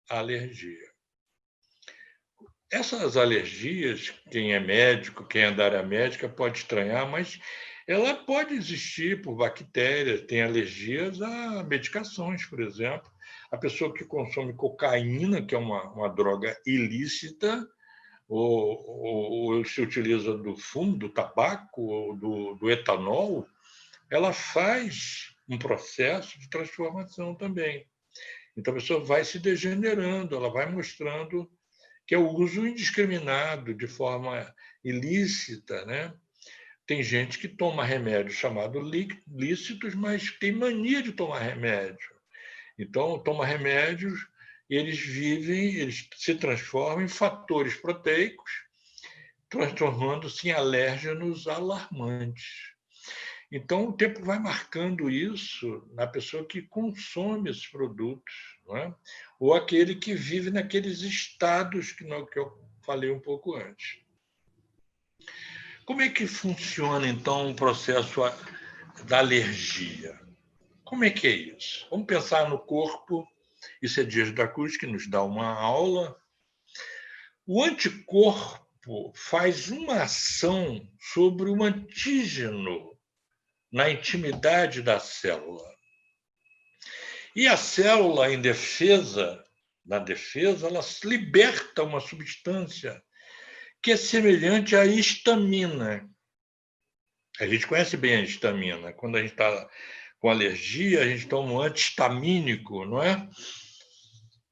alergia. Essas alergias, quem é médico, quem é da área médica pode estranhar, mas ela pode existir por bactérias, tem alergias a medicações, por exemplo. A pessoa que consome cocaína, que é uma droga ilícita, ou se utiliza do fumo, do tabaco, ou do etanol, ela faz um processo de transformação também. Então, a pessoa vai se degenerando, ela vai mostrando que é o uso indiscriminado, de forma ilícita, né? Tem gente que toma remédios chamados lícitos, mas tem mania de tomar remédio. Então, toma remédios e eles se transformam em fatores proteicos, transformando-se em alérgenos alarmantes. Então, o tempo vai marcando isso na pessoa que consome esses produtos, não é? Ou aquele que vive naqueles estados que eu falei um pouco antes. Como é que funciona, então, o processo da alergia? Como é que é isso? Vamos pensar no corpo. Isso é Dias da Cruz, que nos dá uma aula. O anticorpo faz uma ação sobre o antígeno na intimidade da célula. E a célula, em defesa, na defesa, ela liberta uma substância que é semelhante à histamina. A gente conhece bem a histamina. Quando a gente está com alergia, a gente toma um antihistamínico, não é?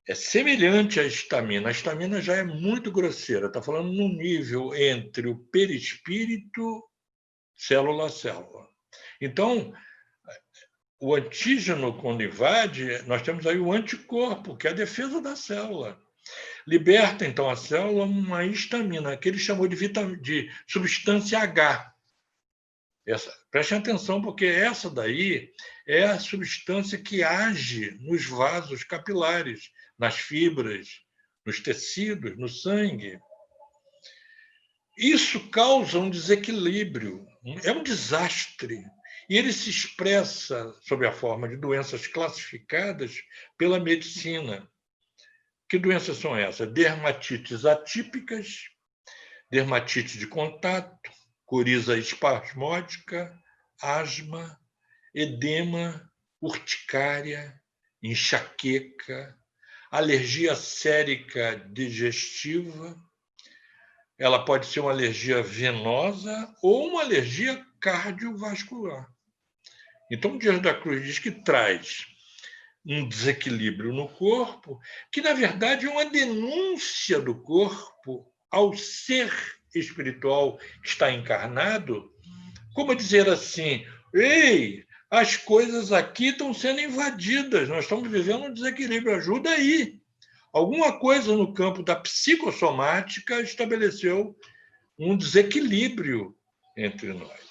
É semelhante à histamina. A histamina já é muito grosseira, está falando no nível entre o perispírito, célula a célula. Então, o antígeno, quando invade, nós temos aí o anticorpo, que é a defesa da célula. Liberta, então, a célula uma histamina, que ele chamou de substância H. Prestem atenção, porque essa daí é a substância que age nos vasos capilares, nas fibras, nos tecidos, no sangue. Isso causa um desequilíbrio, é um desastre. E ele se expressa sob a forma de doenças classificadas pela medicina. Que doenças são essas? Dermatites atípicas, dermatite de contato, coriza espasmódica, asma, edema, urticária, enxaqueca, alergia sérica digestiva. Ela pode ser uma alergia venosa ou uma alergia cardiovascular. Então, o Dias da Cruz diz que traz um desequilíbrio no corpo, que, na verdade, é uma denúncia do corpo ao ser espiritual que está encarnado, como dizer assim: ei, as coisas aqui estão sendo invadidas, nós estamos vivendo um desequilíbrio, ajuda aí. Alguma coisa no campo da psicossomática estabeleceu um desequilíbrio entre nós.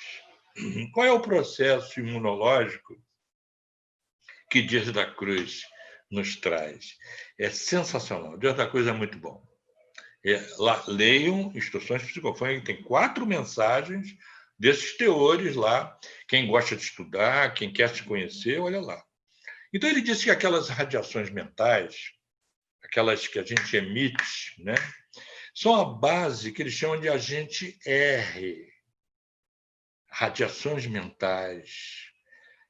Qual é o processo imunológico que Dias da Cruz nos traz? É sensacional. Dias da Cruz é muito bom. Lá, leiam Instruções Psicofônicas, tem 4 mensagens desses teores lá. Quem gosta de estudar, quem quer se conhecer, olha lá. Então, ele disse que aquelas radiações mentais, aquelas que a gente emite, né, são a base que eles chamam de agente R, radiações mentais,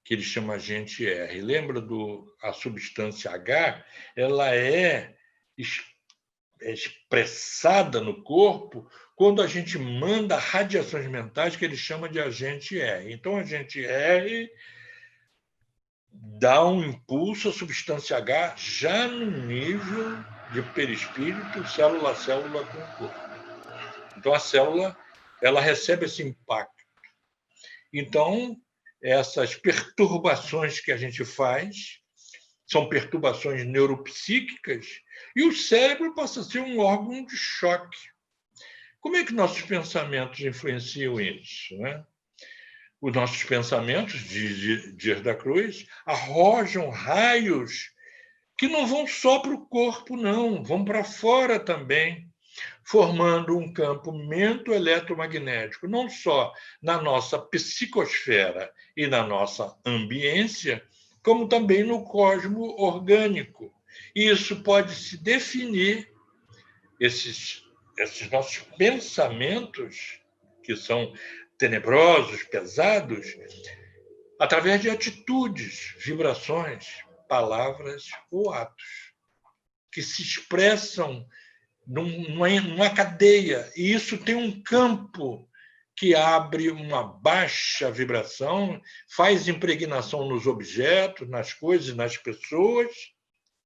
que eles chamam agente R. Lembra a substância H? Ela é expressada no corpo quando a gente manda radiações mentais que ele chama de agente R. Então, o agente R dá um impulso à substância H já no nível de perispírito, célula a célula com o corpo. Então, a célula ela recebe esse impacto. Então, essas perturbações que a gente faz são perturbações neuropsíquicas e o cérebro passa a ser um órgão de choque. Como é que nossos pensamentos influenciam isso, né? Os nossos pensamentos, diz Dias da Cruz, arrojam raios que não vão só para o corpo, não, vão para fora também, formando um campo mento-eletromagnético, não só na nossa psicosfera e na nossa ambiência, como também no cosmo orgânico. E isso pode se definir, esses nossos pensamentos, que são tenebrosos, pesados, através de atitudes, vibrações, palavras ou atos, que se expressam numa cadeia. E isso tem um campo que abre uma baixa vibração, faz impregnação nos objetos, nas coisas, nas pessoas,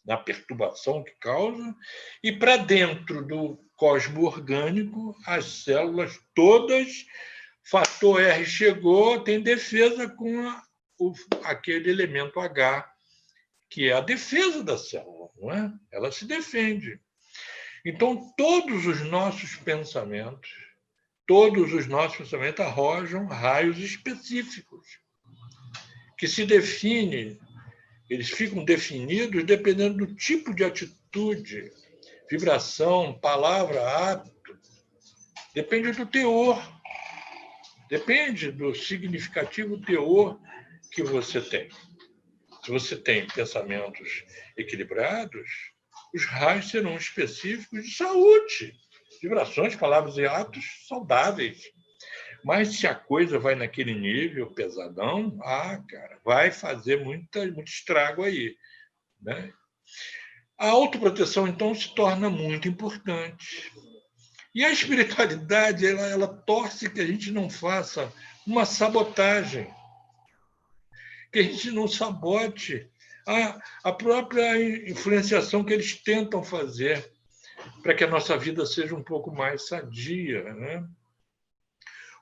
na perturbação que causa, e para dentro do cosmo orgânico, as células todas, fator R chegou, tem defesa com aquele elemento H, que é a defesa da célula, não é? Ela se defende. Então, todos os nossos pensamentos arrojam raios específicos, que se definem, eles ficam definidos dependendo do tipo de atitude, vibração, palavra, ato. Depende do teor, depende do significativo teor que você tem. Se você tem pensamentos equilibrados, os raios serão específicos de saúde, vibrações, palavras e atos saudáveis. Mas se a coisa vai naquele nível pesadão, cara, vai fazer muito estrago aí, né? A autoproteção, então, se torna muito importante. E a espiritualidade, ela torce que a gente não faça uma sabotagem, que a gente não sabote a própria influenciação que eles tentam fazer para que a nossa vida seja um pouco mais sadia, né?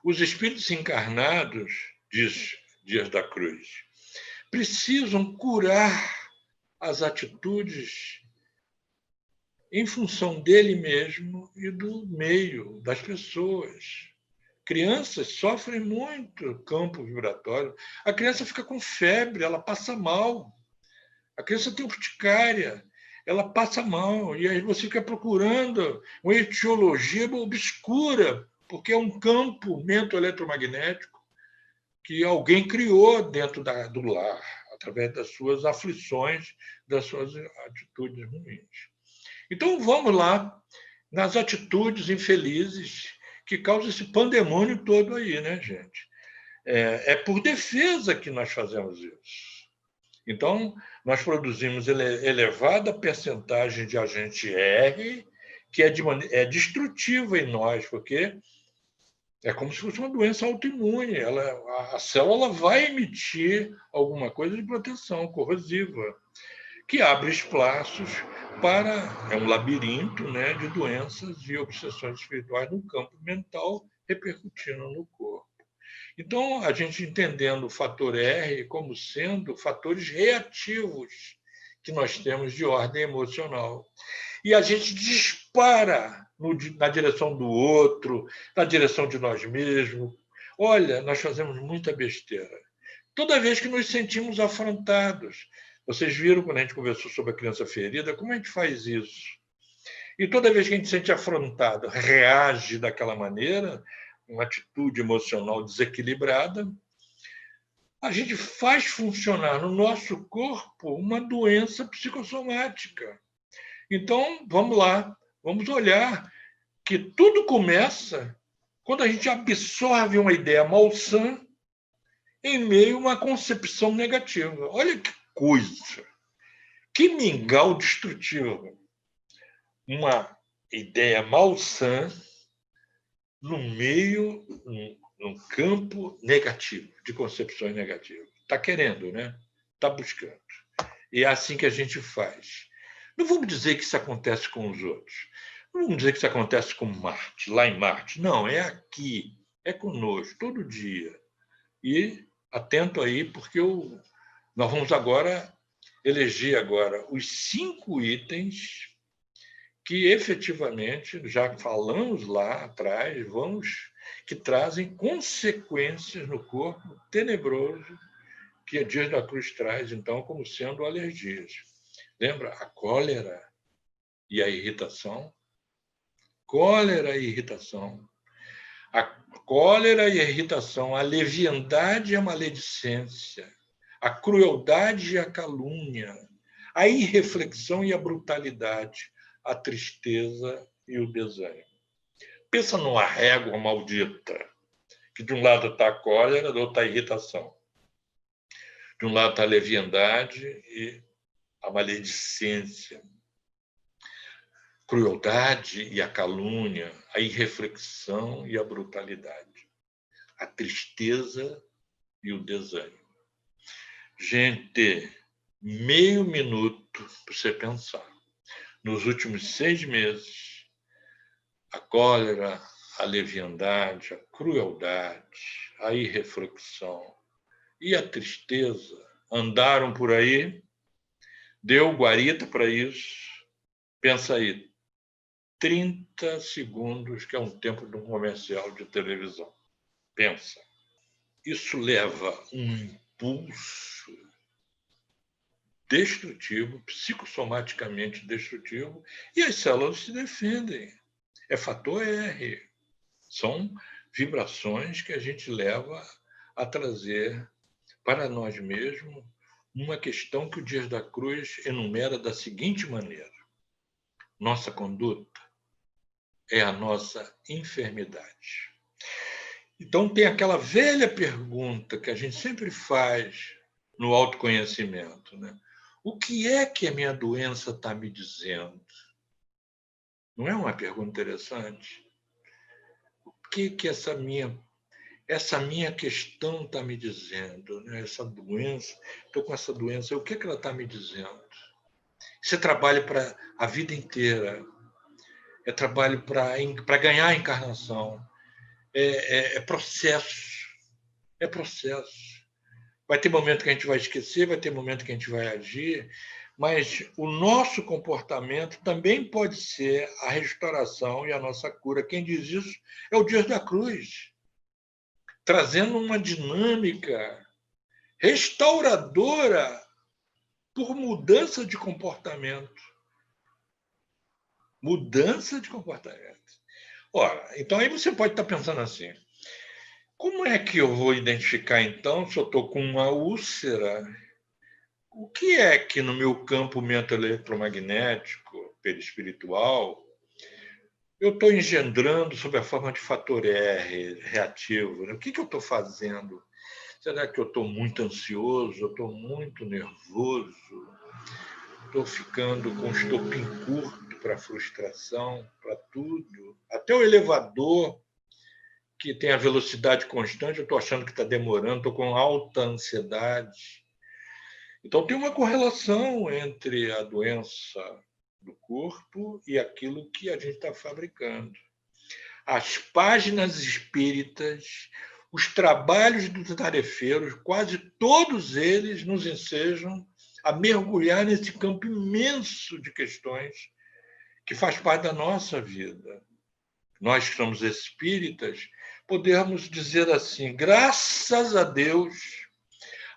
Os espíritos encarnados, diz Dias da Cruz, precisam curar as atitudes em função dele mesmo e do meio, das pessoas. Crianças sofrem muito campo vibratório. A criança fica com febre, ela passa mal. A criança tem urticária, ela passa mal. E aí você fica procurando uma etiologia obscura, porque é um campo mento-eletromagnético que alguém criou dentro do lar, através das suas aflições, das suas atitudes ruins. Então, vamos lá nas atitudes infelizes que causam esse pandemônio todo aí, né, gente? É por defesa que nós fazemos isso. Então, nós produzimos elevada percentagem de agente R, que é destrutiva em nós, porque é como se fosse uma doença autoimune. A célula vai emitir alguma coisa de proteção corrosiva, que abre espaços para... É um labirinto, né, de doenças e obsessões espirituais no campo mental, repercutindo no corpo. Então, a gente entendendo o fator R como sendo fatores reativos que nós temos de ordem emocional. E a gente dispara na direção do outro, na direção de nós mesmos. Olha, nós fazemos muita besteira. Toda vez que nos sentimos afrontados. Vocês viram, quando a gente conversou sobre a criança ferida, como a gente faz isso? E toda vez que a gente se sente afrontado, reage daquela maneira, uma atitude emocional desequilibrada, a gente faz funcionar no nosso corpo uma doença psicossomática. Então, vamos lá, vamos olhar que tudo começa quando a gente absorve uma ideia malsã em meio a uma concepção negativa. Olha que coisa, que mingau destrutivo. Uma ideia malsã no meio, num campo negativo, de concepções negativas. Está querendo, né? Está buscando. E é assim que a gente faz. Não vamos dizer que isso acontece com os outros. Não vamos dizer que isso acontece com Marte, lá em Marte. Não, é aqui, é conosco, todo dia. E atento aí, porque nós vamos agora eleger agora os 5 itens que efetivamente, já falamos lá atrás, que trazem consequências no corpo tenebroso que a Dias da Cruz traz, então, como sendo alergias. Lembra? A cólera e a irritação. Cólera e irritação. A cólera e a irritação, a leviandade e a maledicência, a crueldade e a calúnia, a irreflexão e a brutalidade, a tristeza e o desânimo. Pensa numa régua maldita, que de um lado está a cólera, do outro está a irritação. De um lado está a leviandade e a maledicência, crueldade e a calúnia, a irreflexão e a brutalidade, a tristeza e o desânimo. Gente, meio minuto para você pensar. Nos últimos 6 meses, a cólera, a leviandade, a crueldade, a irreflexão e a tristeza andaram por aí, deu guarita para isso. Pensa aí, 30 segundos, que é um tempo de um comercial de televisão. Pensa. Isso leva um impulso destrutivo, psicossomaticamente destrutivo, e as células se defendem. É fator R. São vibrações que a gente leva a trazer para nós mesmos uma questão que o Dias da Cruz enumera da seguinte maneira: nossa conduta é a nossa enfermidade. Então, tem aquela velha pergunta que a gente sempre faz no autoconhecimento, né? O que é que a minha doença está me dizendo? Não é uma pergunta interessante? O que essa minha questão está me dizendo? Né? Essa doença, estou com essa doença, o que ela está me dizendo? Isso é trabalho para a vida inteira, é trabalho para ganhar a encarnação, é processo, é processo. Vai ter momento que a gente vai esquecer, vai ter momento que a gente vai agir, mas o nosso comportamento também pode ser a restauração e a nossa cura. Quem diz isso é o Dias da Cruz, trazendo uma dinâmica restauradora por mudança de comportamento. Mudança de comportamento. Ora, então aí você pode estar pensando assim, como é que eu vou identificar, então, se eu estou com uma úlcera? O que é que no meu campo mental-eletromagnético, perispiritual, eu estou engendrando sob a forma de fator R reativo? Né? O que eu estou fazendo? Será que eu estou muito ansioso? Eu estou muito nervoso? Estou ficando com um estopim curto para frustração, para tudo? Até o elevador, que tem a velocidade constante, eu estou achando que está demorando, estou com alta ansiedade. Então, tem uma correlação entre a doença do corpo e aquilo que a gente está fabricando. As páginas espíritas, os trabalhos dos tarefeiros, quase todos eles nos ensejam a mergulhar nesse campo imenso de questões que faz parte da nossa vida. Nós que somos espíritas, podemos dizer assim, graças a Deus,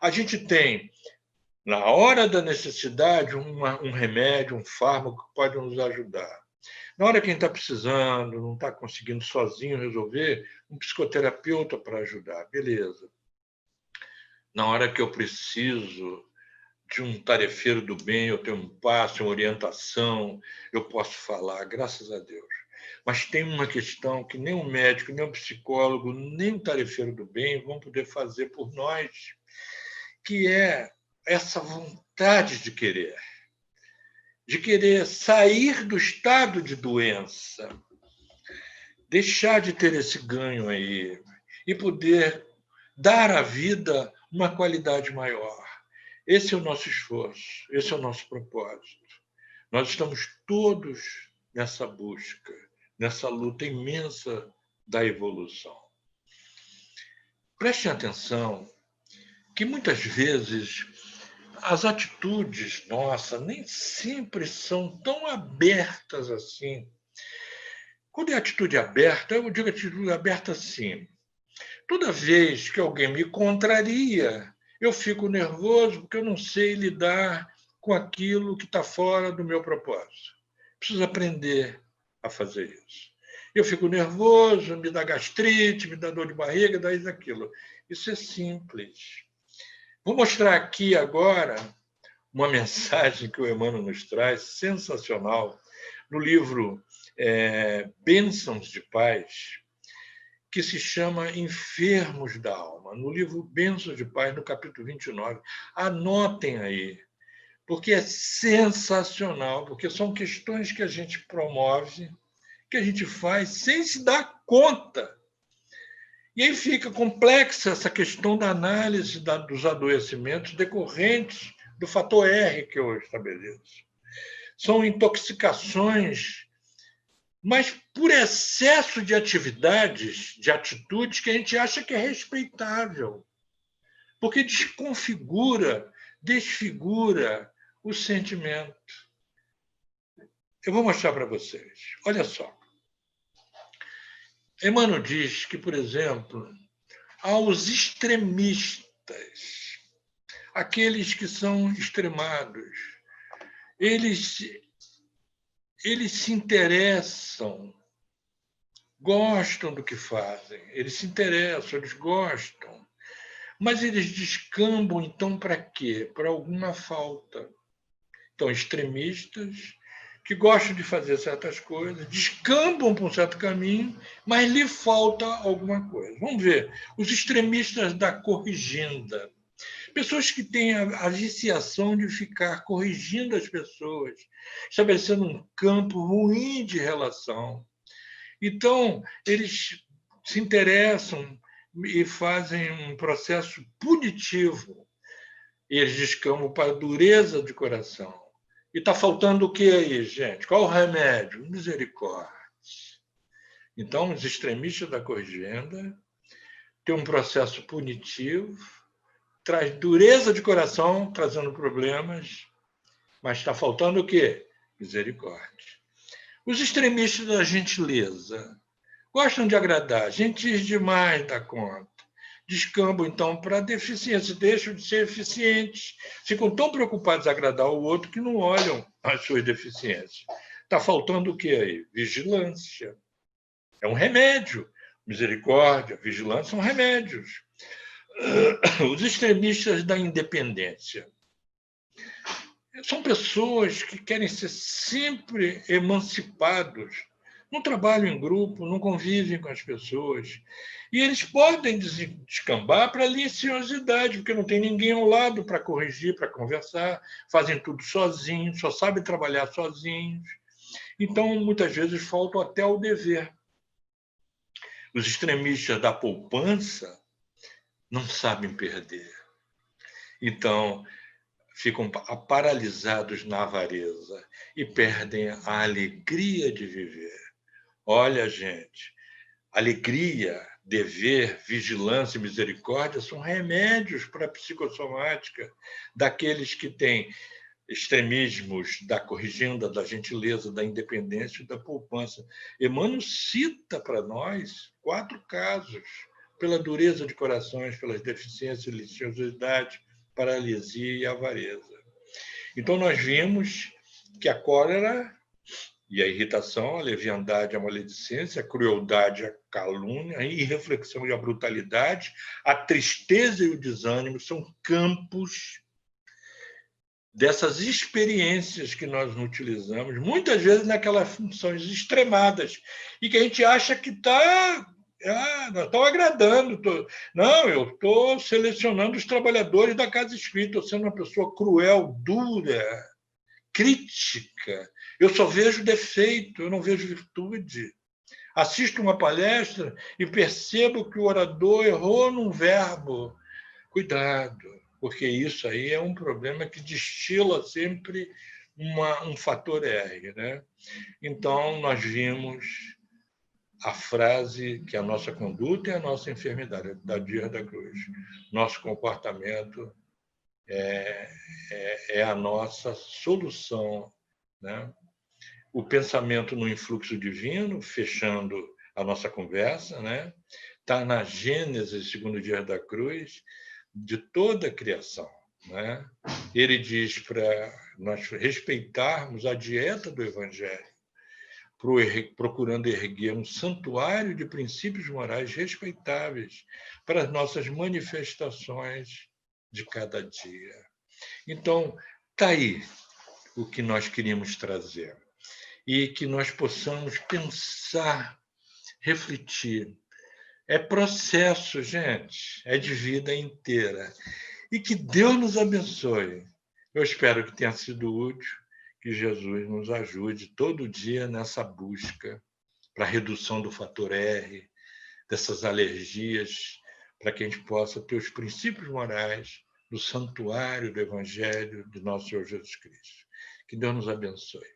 a gente tem, na hora da necessidade, um remédio, um fármaco que pode nos ajudar. Na hora que a gente está precisando, não está conseguindo sozinho resolver, um psicoterapeuta para ajudar, beleza. Na hora que eu preciso de um tarefeiro do bem, eu tenho um passo, uma orientação, eu posso falar, graças a Deus. Mas tem uma questão que nem o médico, nem o psicólogo, nem o tarefeiro do bem vão poder fazer por nós, que é essa vontade de querer sair do estado de doença, deixar de ter esse ganho aí e poder dar à vida uma qualidade maior. Esse é o nosso esforço, esse é o nosso propósito. Nós estamos todos nessa busca, nessa luta imensa da evolução. Prestem atenção que muitas vezes as atitudes nossas nem sempre são tão abertas assim. Quando é atitude aberta, eu digo atitude aberta assim. Toda vez que alguém me contraria, eu fico nervoso porque eu não sei lidar com aquilo que está fora do meu propósito. Preciso aprender a fazer isso. Eu fico nervoso, me dá gastrite, me dá dor de barriga, dá isso, aquilo. Isso é simples. Vou mostrar aqui agora uma mensagem que o Emmanuel nos traz, sensacional, no livro Bênçãos de Paz, que se chama Enfermos da Alma, no livro Bênçãos de Paz, no capítulo 29. Anotem aí, porque é sensacional, porque são questões que a gente promove, que a gente faz sem se dar conta. E aí fica complexa essa questão da análise dos adoecimentos decorrentes do fator R que eu estabeleço. São intoxicações, mas por excesso de atividades, de atitudes que a gente acha que é respeitável, porque desconfigura, desfigura o sentimento. Eu vou mostrar para vocês. Olha só. Emmanuel diz que, por exemplo, aos extremistas, aqueles que são extremados, eles se interessam, gostam do que fazem, eles se interessam, eles gostam, mas eles descambam, então, para quê? Para alguma falta. Então, extremistas que gostam de fazer certas coisas, descambam para um certo caminho, mas lhe falta alguma coisa. Vamos ver, os extremistas da corrigenda. Pessoas que têm a viciação de ficar corrigindo as pessoas, estabelecendo um campo ruim de relação. Então, eles se interessam e fazem um processo punitivo. Eles descambam para a dureza de coração. E está faltando o que aí, gente? Qual o remédio? Misericórdia. Então, os extremistas da corrigenda têm um processo punitivo, traz dureza de coração, trazendo problemas, mas está faltando o quê? Misericórdia. Os extremistas da gentileza gostam de agradar, gentis demais da conta. Descambam, então, para a deficiência, deixam de ser eficientes. Ficam tão preocupados em agradar o outro que não olham as suas deficiências. Está faltando o quê aí? Vigilância. É um remédio. Misericórdia, vigilância são remédios. Os extremistas da independência são pessoas que querem ser sempre emancipados. Não trabalham em grupo, não convivem com as pessoas. E eles podem descambar para a licenciosidade, porque não tem ninguém ao lado para corrigir, para conversar, fazem tudo sozinhos, só sabem trabalhar sozinhos. Então, muitas vezes, faltam até ao dever. Os extremistas da poupança não sabem perder. Então, ficam paralisados na avareza e perdem a alegria de viver. Olha, gente, alegria, dever, vigilância e misericórdia são remédios para a psicossomática daqueles que têm extremismos da corrigenda, da gentileza, da independência e da poupança. Emmanuel cita para nós 4 casos, pela dureza de corações, pelas deficiências, licenciosidade, paralisia e avareza. Então, nós vimos que a cólera E a irritação, a leviandade, a maledicência, a crueldade, a calúnia, a irreflexão e a brutalidade, a tristeza e o desânimo são campos dessas experiências que nós utilizamos, muitas vezes naquelas funções extremadas, e que a gente acha que está... nós estamos agradando. Não, eu estou selecionando os trabalhadores da casa espírita, estou sendo uma pessoa cruel, dura, crítica. Eu só vejo defeito, eu não vejo virtude. Assisto uma palestra e percebo que o orador errou num verbo. Cuidado, porque isso aí é um problema que destila sempre um fator R, né? Então, nós vimos a frase que a nossa conduta é a nossa enfermidade, da Dias da Cruz. Nosso comportamento é a nossa solução, né? O pensamento no influxo divino, fechando a nossa conversa, né? Está na Gênesis, segundo Dia da Cruz, de toda a criação, né? Ele diz para nós respeitarmos a dieta do Evangelho, procurando erguer um santuário de princípios morais respeitáveis para as nossas manifestações de cada dia. Então, está aí o que nós queríamos trazer. E que nós possamos pensar, refletir. É processo, gente, é de vida inteira. E que Deus nos abençoe. Eu espero que tenha sido útil, que Jesus nos ajude todo dia nessa busca para a redução do fator R, dessas alergias, para que a gente possa ter os princípios morais do santuário do Evangelho de nosso Senhor Jesus Cristo. Que Deus nos abençoe.